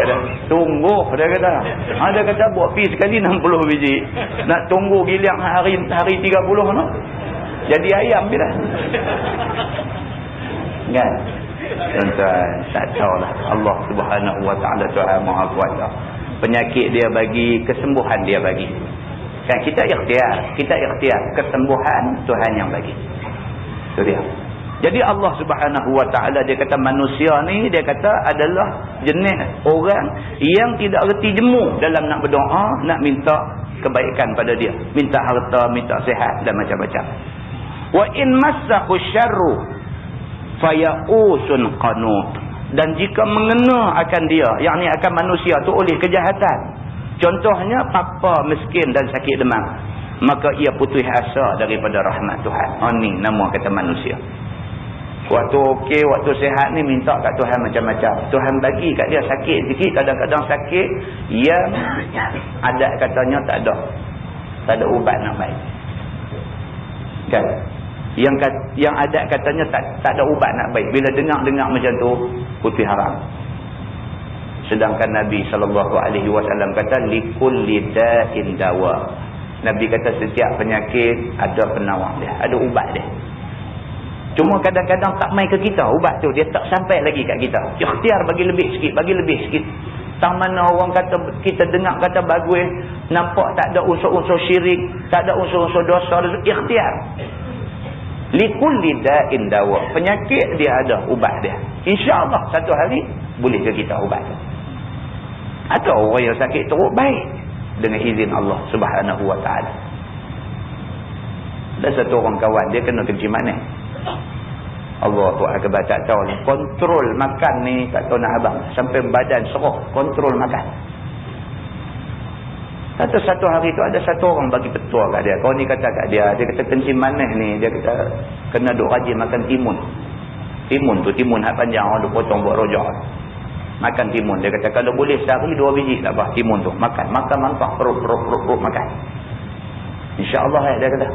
tunggu, dia kata. Dia kata buat pi sekali 60 biji. Nak tunggu giliang hari 30 no. Jadi ayam bila. Kan? Tuan-tuan, tak tahulah. Allah Subhanahu wa taala Tuhan Maha Kuasa. Penyakit dia bagi, kesembuhan dia bagi. Kan kita ikhtiar, kesembuhan Tuhan yang bagi. Itu dia. Jadi Allah Subhanahu wa taala dia kata manusia ni, dia kata adalah jenis orang yang tidak reti jemu dalam nak berdoa, nak minta kebaikan pada dia, minta harta, minta sihat dan macam-macam. Wa in massahu syarru fayausun qanut. Dan jika mengena akan dia, yakni akan manusia tu oleh kejahatan, contohnya papa miskin dan sakit demam, maka ia putus asa daripada rahmat Tuhan. Ni nama kata manusia. Waktu okey, waktu sihat ni minta kat Tuhan macam-macam. Tuhan bagi kat dia sakit sikit, kadang-kadang sakit yang adat katanya tak ada ubat nak baik. Kan? Yang adat katanya tak ada ubat nak baik. Bila dengar macam tu, putih haram. Sedangkan Nabi SAW kata likulli da'in dawa. Nabi kata setiap penyakit ada penawar dia, ada ubat dia. Cuma kadang-kadang tak mai ke kita ubat tu, dia tak sampai lagi kat kita. Ikhtiar bagi lebih sikit. Tang mana orang kata, kita dengar kata bagus, nampak tak ada unsur-unsur syirik, tak ada unsur-unsur dosa, ikhtiar. Likulli da'in dawa. Penyakit dia ada ubat dia. InsyaAllah satu hari boleh ke kita ubat tu. Ada orang yang sakit teruk baik dengan izin Allah Subhanahu wa taala. Ada satu orang kawan dia kena kencing manis. Allah tu akbar, tak tahu ni kontrol makan ni, tak tahu nak abang, sampai badan serok kontrol makan. Satu hari tu ada satu orang bagi petua kat dia. Kau ni kata kat dia kata kencing manis ni, dia kata kena duk rajin makan timun. Timun tu, timun hak panjang orang duk potong buat rojak. Makan timun. Dia kata kalau boleh sehari 2 biji tak apa timun tu. Makan mantap perut makan. InsyaAllah dia kata.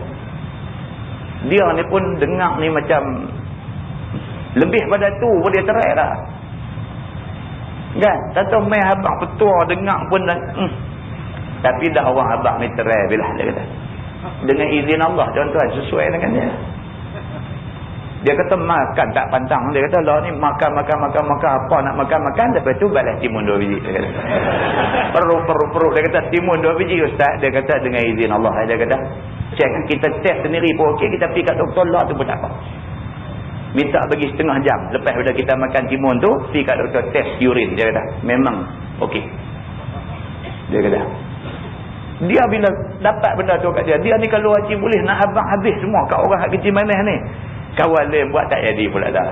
Dia ni pun dengar ni macam lebih pada tu pun dia cerai dah. Kan? Tak tahu main abang petua dengar pun dah. Tapi dah orang abang ni cerai bila dia kata. Dengan izin Allah tuan-tuan sesuai dengan dia. Dia kata makan tak pantang. Dia kata lah ni makan apa nak makan. Lepas tu balas timun 2 biji. Dia kata. Perut. Dia kata timun 2 biji ustaz. Dia kata dengan izin Allah. Dia kata cek kita test sendiri pun okey. Kita pergi kat doktor lah tu pun tak apa. Minta bagi setengah jam. Lepas pada kita makan timun tu. Pergi kat doktor test urine. Dia kata memang okey. Dia kata. Dia bila dapat benda tu kat dia. Dia ni kalau haji boleh nak abang habis semua. Kat orang hak kecil manis ni. Kawan lain buat tak jadi pula dah.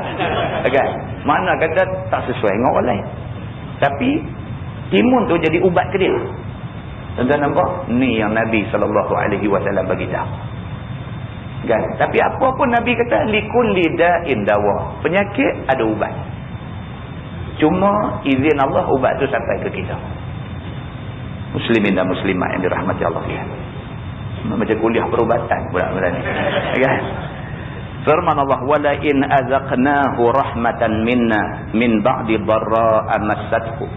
Kan? Mana kata tak sesuai dengan orang lain. Tapi timun tu jadi ubat ke dia. Tuan-tuan nampak? Ni yang Nabi SAW bagi tahu. Kan? Tapi apa pun Nabi kata likulli da'in dawa. Penyakit ada ubat. Cuma izin Allah ubat tu sampai ke kita. Muslimin dan muslimat yang dirahmati Allah ya. Macam kuliah perubatan pula ni. Kan? Firman Allah wala in azaqnahu rahmatan minna min ba'di dharra'a massathu.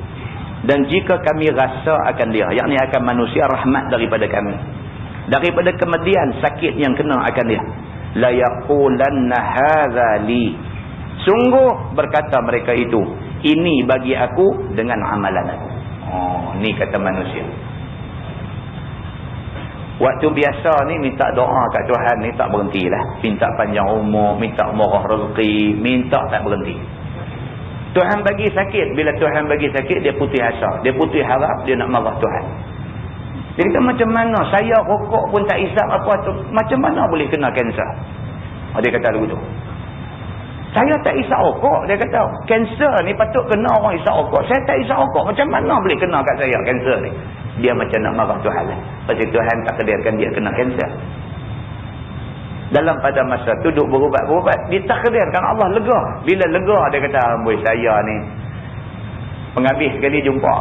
Dan jika kami rasa akan dia, yakni akan manusia rahmat daripada kami. Daripada kemudian sakit yang kena akan dia. La yaqulanna hadza li. Sungguh berkata mereka itu, ini bagi aku dengan amalan aku. Oh, ni kata manusia. Waktu biasa ni minta doa kat Tuhan ni tak berhentilah. Minta panjang umur, minta murah rezeki, minta tak berhenti. Tuhan bagi sakit. Bila Tuhan bagi sakit, dia putih asa. Dia putih harap, dia nak marah Tuhan. Dia kata macam mana? Saya rokok pun tak isap apa tu. Macam mana boleh kena kanser? Dia kata lagu tu. Saya tak isap rokok. Dia kata, kanser ni patut kena orang isap rokok. Saya tak isap rokok. Macam mana boleh kena kat saya kanser ni? Dia macam nak marah Tuhan lah. Pasal Tuhan tak kedirkan dia kena kanser. Dalam pada masa tu duduk berubat-berubat. Ditakdirkan Allah lega. Bila lega dia kata, amboi saya ni. Penghabis sekali jumpa.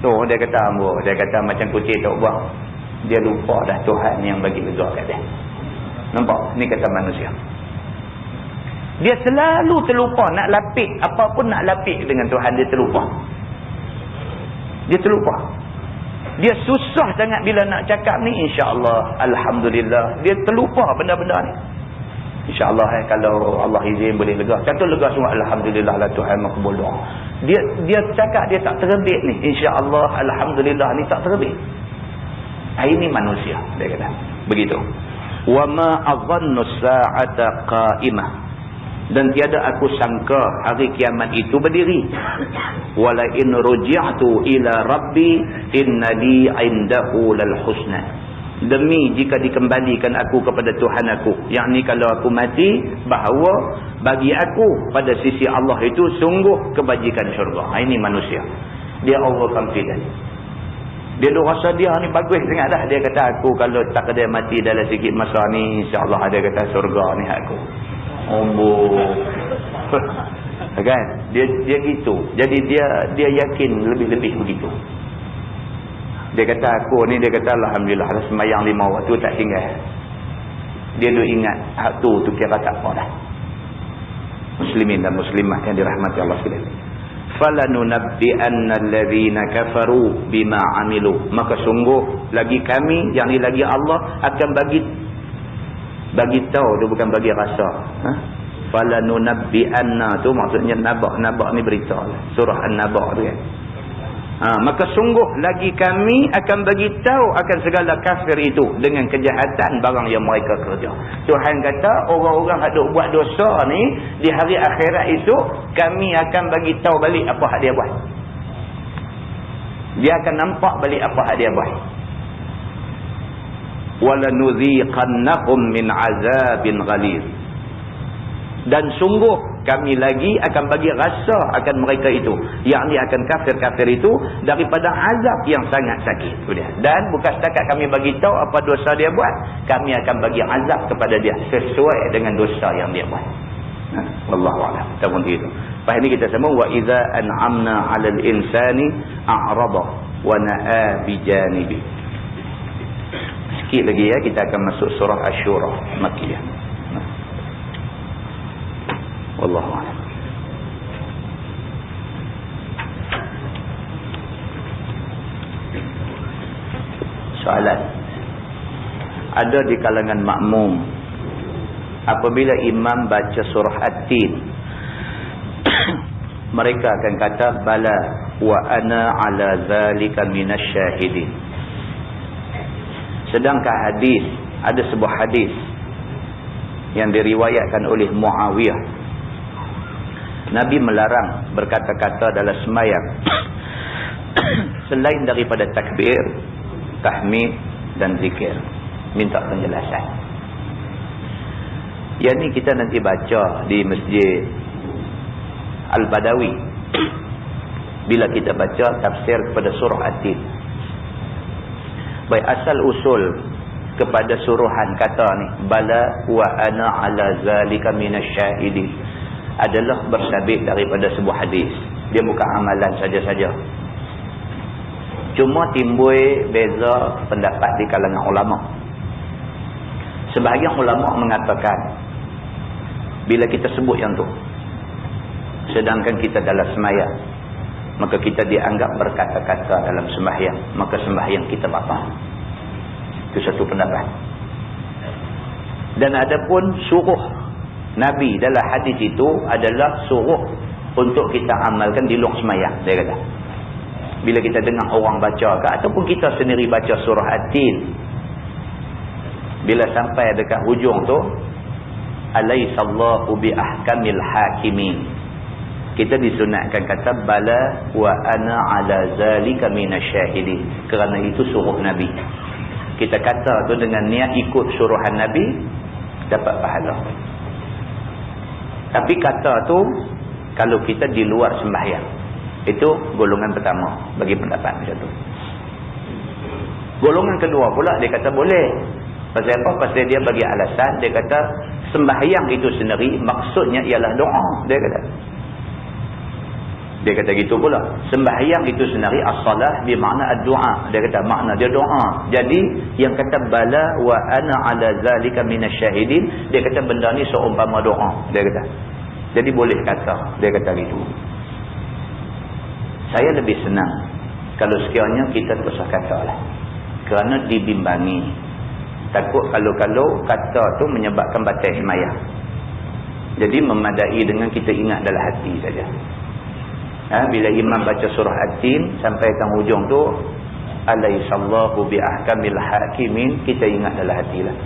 Tu dia kata, amboi. Dia kata macam kucing tak buang. Dia lupa dah Tuhan yang bagi lega kat dia. Nampak? Ni kata manusia. Dia selalu terlupa nak lapik. Apa pun nak lapik dengan Tuhan. Dia terlupa. Dia terlupa. Dia susah sangat bila nak cakap ni. InsyaAllah. Alhamdulillah. Dia terlupa benda-benda ni. InsyaAllah kalau Allah izin boleh lega. Kata lega semua. Alhamdulillah lah Tuhan makbul doa. Dia cakap dia tak terbit ni. InsyaAllah. Alhamdulillah ni tak terbit. Ini manusia. Dia kata. Begitu. Wa ma adhannu sa'ata qa'imah. Dan tiada aku sangka hari kiamat itu berdiri. Wala in ruji'tu ila rabbi innali 'indahu lal husna. Demi jika dikembalikan aku kepada Tuhan aku, yakni kalau aku mati, bahawa bagi aku pada sisi Allah itu sungguh kebajikan syurga. Ini manusia. Dia overconfident. Dia rasa dia ni bagus sangat dah. Dia kata aku kalau tak ada mati dalam sikit masa ni, insya-Allah dia kata syurga ni aku. Kan? Dia gitu. Jadi dia yakin lebih-lebih begitu. Dia kata aku ni, dia kata alhamdulillah sembahyang 5 waktu tak tinggal. Dia duk ingat hak tu kira tak apa dah. Muslimin dan muslimat yang dirahmati Allah sekalian. Falanunabbi'anna alladhina kafaru bima amilu. Maka sungguh lagi kami, yang ni lagi Allah akan bagi tahu, dia bukan bagi rasa. Falanunabbi'anna tu maksudnya nabak ni berita lah. Surah An-Naba tu kan. Maka sungguh lagi kami akan bagi tahu akan segala kafir itu dengan kejahatan barang yang mereka kerja. Tuhan kata orang-orang yang duk buat dosa ni di hari akhirat itu kami akan bagi tahu balik apa hak dia buat. Dia akan nampak balik apa hak dia buat. Walanudhiqannahum min azabin ghalidh. Dan sungguh kami lagi akan bagi rasa akan mereka itu, yakni akan kafir-kafir itu daripada azab yang sangat sakit. Dan bukan setakat kami bagi tahu apa dosa dia buat, kami akan bagi azab kepada dia sesuai dengan dosa yang dia buat. Wallahu a'lam. Kita pun itu. Lepas ni kita sambung wa idza an'amna 'alal insani a'rada wa na'a bi janibi. Sikit lagi ya, kita akan masuk surah Asy-Syura Makkiyah. Wallahu a'lam. Soalan. Ada di kalangan makmum apabila imam baca surah At-Tin, mereka akan kata bala wa ana ala zalika minasyahidin. Sedangkan hadis, ada sebuah hadis yang diriwayatkan oleh Muawiyah, Nabi melarang berkata-kata dalam sembahyang selain daripada takbir, tahmid dan zikir. Minta penjelasan. Yang ni kita nanti baca di Masjid Al-Badawi bila kita baca tafsir kepada surah At-Tin. Baik, asal usul kepada suruhan kata ni bala wa ana ala zalika minasyahidin adalah bersabit daripada sebuah hadis. Dia bukan amalan saja-saja. Cuma timbul beza pendapat di kalangan ulama. Sebahagian ulama mengatakan bila kita sebut yang tu sedangkan kita dalam sembahyang, maka kita dianggap berkata-kata dalam sembahyang, maka sembahyang kita batal. Itu satu pendapat. Dan ada pun suruh Nabi dalam hadis itu adalah suruh untuk kita amalkan di luar sembahyang, dia kata. Bila kita dengar orang baca ke, ataupun kita sendiri baca surah At-Tin, bila sampai dekat hujung tu alaisallahu bi ahkamil hakimin, kita disunatkan kata bala wa ana ala zalika minasyahidin. Kerana itu suruh Nabi. Kita kata tu dengan niat ikut suruhan Nabi, dapat pahala. Tapi kata tu kalau kita di luar sembahyang, itu golongan pertama bagi pendapat macam tu. Golongan kedua pula dia kata boleh. Pasal apa? Pasal dia bagi alasan, dia kata sembahyang itu sendiri maksudnya ialah doa, dia kata. Dia kata gitu pula. Sembahyang itu sendiri as-salah bermakna ad-du'a. Dia kata makna dia doa. Jadi yang kata bala wa ana ala zalika minasyahidin, dia kata benda ni seumpama doa, dia kata. Jadi boleh kata, dia kata gitu. Saya lebih senang kalau sekiranya kita terus katalah. Kerana dibimbangi. Takut kalau-kalau kata tu menyebabkan batal sembahyang. Jadi memadai dengan kita ingat dalam hati saja. Bila imam baca surah At-Tin sampai ke hujung tu alaisallahu bi ahkamil hakimin, kita ingat dalam hatilah.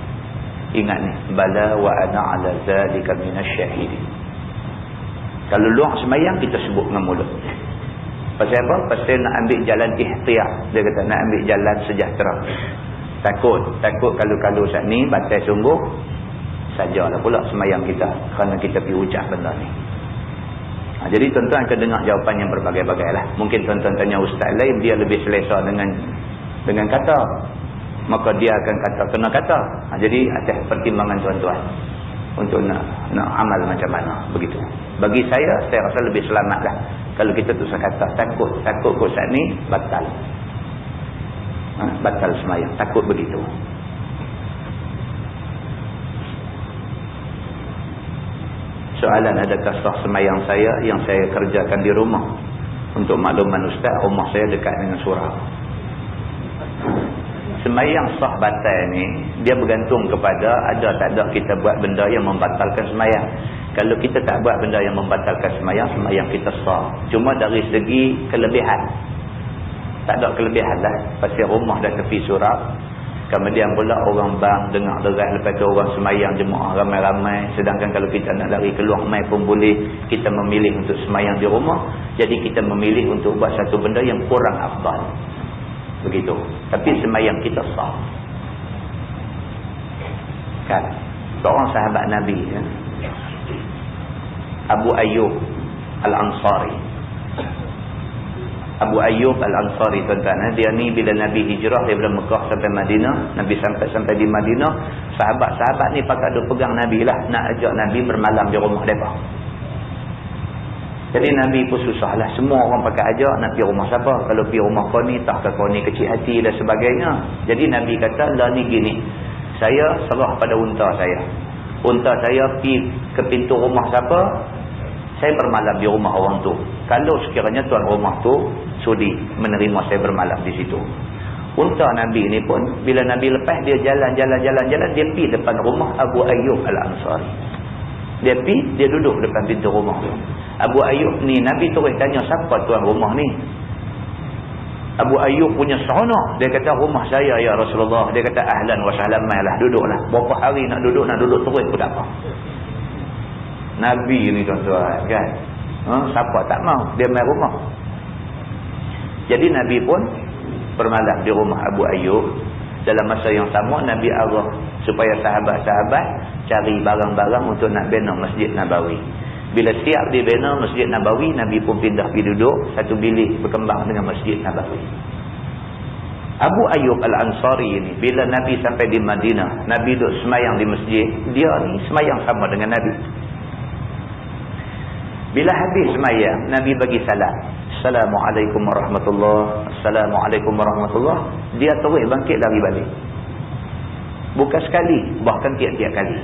Ingat ni, bala wa ana ala zalika minasyahidin. Kalau luar sembahyang kita sebut dengan mulut. Pasal apa? Pasal nak ambil jalan ihtiyat. Dia kata nak ambil jalan sejahtera. Takut kalau saat ni batal sungguh, sajalah pula sembahyang kita kerana kita pergi ucap benda ni. Jadi tuan-tuan akan dengar jawapan yang berbagai-bagai lah. Mungkin tuan-tuan tanya ustaz lain, dia lebih selesa dengan kata, maka dia akan kata kena kata. Jadi atas pertimbangan tuan-tuan untuk nak amal macam mana, begitu. Bagi saya rasa lebih selamat lah kalau kita tu kata takut kot saat ni batal. Batal sembahyang, takut begitu. Soalan, adakah sah sembahyang saya yang saya kerjakan di rumah? Untuk makluman ustaz, rumah saya dekat dengan surau. Sembahyang sah batal ni dia bergantung kepada ada tak ada kita buat benda yang membatalkan sembahyang. Kalau kita tak buat benda yang membatalkan sembahyang, sembahyang kita sah. Cuma dari segi kelebihan, tak ada kelebihan lah. Pasal rumah dah tepi surau, kemudian pula orang bang dengar deras, lepas tu orang sembahyang jemaah ramai-ramai. Sedangkan kalau kita nak lari keluar mai pun boleh, kita memilih untuk sembahyang di rumah. Jadi kita memilih untuk buat satu benda yang kurang afdal, begitu. Tapi sembahyang kita sah. Kan seorang sahabat Nabi, Abu Ayyub Al-Ansari. Abu Ayyub Al-Ansari, tuan-tuan, dia ni bila Nabi hijrah daripada Mekah sampai Madinah, Nabi sampai di Madinah, sahabat-sahabat ni pakat duk pegang Nabi lah, nak ajak Nabi bermalam di rumah mereka. Jadi Nabi pun susahlah. Semua orang pakai ajak nak pergi rumah siapa. Kalau pergi rumah kau ni, tak ke kau ni kecil hati dan sebagainya. Jadi Nabi kata, lah ni gini. Saya serah pada unta saya. Unta saya pergi ke pintu rumah siapa, saya bermalam di rumah orang tu. Kalau sekiranya tuan rumah tu sudi menerima saya bermalam di situ. Unta Nabi ni pun, bila Nabi lepas, dia jalan, dia pergi depan rumah Abu Ayyub Al-Ansari. Dia pergi, dia duduk depan pintu rumah tu. Abu Ayyub ni, Nabi terus tanya, siapa tuan rumah ni? Abu Ayyub punya seronok. Dia kata, rumah saya ya Rasulullah. Dia kata, ahlan wa sahlan, mailah, duduklah. Berapa hari nak duduk terus pun tak apa. Nabi ni tuan-tuan kan. Siapa tak mau dia mai rumah. Jadi Nabi pun bermalam di rumah Abu Ayyub. Dalam masa yang sama, Nabi arah supaya sahabat-sahabat cari barang-barang untuk nak bina Masjid Nabawi. Bila siap dibina Masjid Nabawi, Nabi pun pindah pergi duduk satu bilik berkembang dengan Masjid Nabawi. Abu Ayyub Al-Ansari ni, bila Nabi sampai di Madinah, Nabi duduk semayang di masjid, dia ni semayang sama dengan Nabi. Bila habis semayang, Nabi bagi salam. Assalamualaikum warahmatullahi. Assalamualaikum warahmatullahi. Dia terus bangkit lari balik. Bukan sekali, bahkan tiap-tiap kali.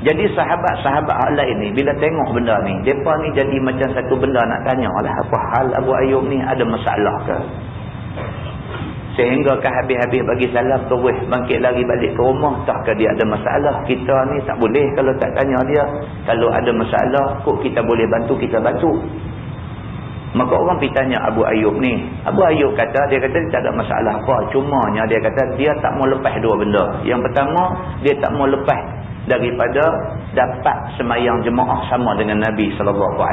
Jadi sahabat-sahabat lain ni, bila tengok benda ni, mereka ni jadi macam satu benda nak tanya lah, apa hal Abu Ayyub ni, ada masalah ke? Sehingga ke habis-habis bagi salam, terus bangkit lari balik ke rumah. Takkah dia ada masalah? Kita ni tak boleh kalau tak tanya dia. Kalau ada masalah, kok kita boleh bantu, kita bantu. Maka orang pergi tanya Abu Ayyub ni. Abu Ayyub kata, dia kata tak ada masalah apa. Cumanya dia kata dia tak mau lepas dua benda. Yang pertama, dia tak mau lepas daripada dapat semayang jemaah sama dengan Nabi SAW.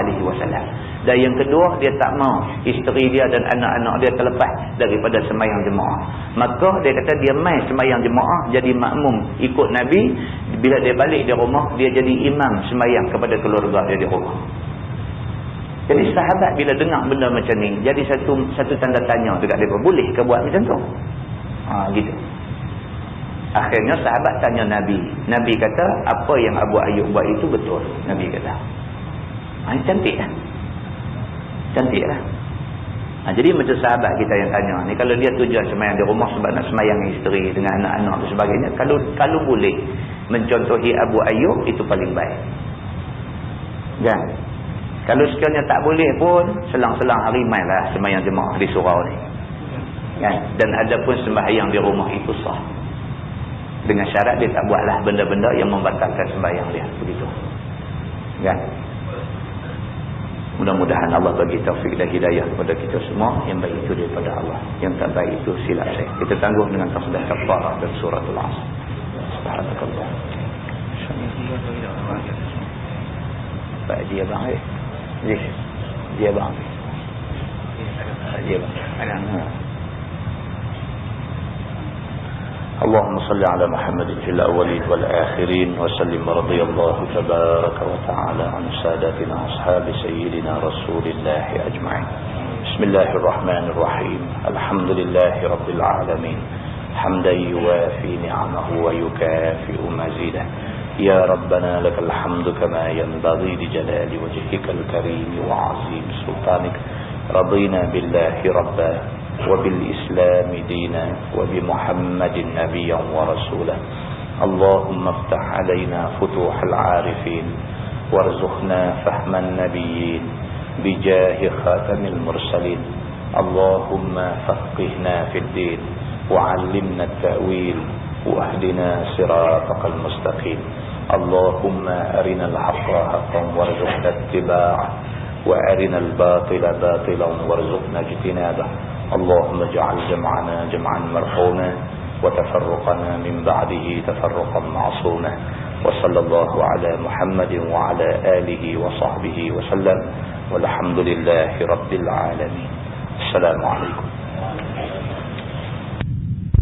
Dan yang kedua, dia tak mau isteri dia dan anak-anak dia terlepas daripada semayang jemaah. Maka dia kata dia mai semayang jemaah, jadi makmum ikut Nabi. Bila dia balik di rumah, dia jadi imam semayang kepada keluarga dia di rumah. Jadi sahabat bila dengar benda macam ni, jadi satu tanda tanya dekat mereka, boleh ke buat macam tu? Gitu. Akhirnya sahabat tanya Nabi. Nabi kata, apa yang Abu Ayyub buat itu betul. Nabi kata. Ini cantik lah. Cantik lah. Jadi macam sahabat kita yang tanya ni, kalau dia tujuan semayang di rumah sebab nak semayang isteri dengan anak-anak dan sebagainya, kalau boleh mencontohi Abu Ayyub, itu paling baik. Kan? Kalau sekiranya tak boleh pun, selang-selang hari main lah semayang jemaah di surau ni. Kan? Dan ada pun sembahyang di rumah itu sah. Dengan syarat dia tak buatlah benda-benda yang membatalkan sembahyang dia. Begitu. Kan? Mudah-mudahan Allah bagi taufik dan hidayah kepada kita semua. Yang baik itu daripada Allah. Yang tak baik itu silap saya. Kita tangguh dengan tasbih kafarah dan suratul Asr. Subhanakallah. Pak dia bang. Dia bang. Dia bang. اللهم صل على محمد في الأولين والآخرين وسلم رضي الله تبارك وتعالى عن سادتنا أصحاب سيدنا رسول الله أجمعين. بسم الله الرحمن الرحيم. الحمد لله رب العالمين حمدا يوافي نعمه ويكافئ مزيده. يا ربنا لك الحمد كما ينبغي لجلال وجهك الكريم وعظيم سلطانك. رضينا بالله ربا وبالإسلام دينا وبمحمد نبيا ورسولا. اللهم افتح علينا فتوح العارفين وارزقنا فهم النبيين بجاه خاتم المرسلين. اللهم فقهنا في الدين وعلمنا التأويل واهدنا صراطك المستقيم. اللهم أرنا الحق حقا وارزقنا اتباعه وأرنا الباطل باطلا وارزقنا اجتنابه. اللهم اجعل جمعنا جمعا مرحوما وتفرقنا من بعده تفرقا معصوما. وصلى الله على محمد وعلى آله وصحبه وسلم والحمد لله رب العالمين. السلام عليكم.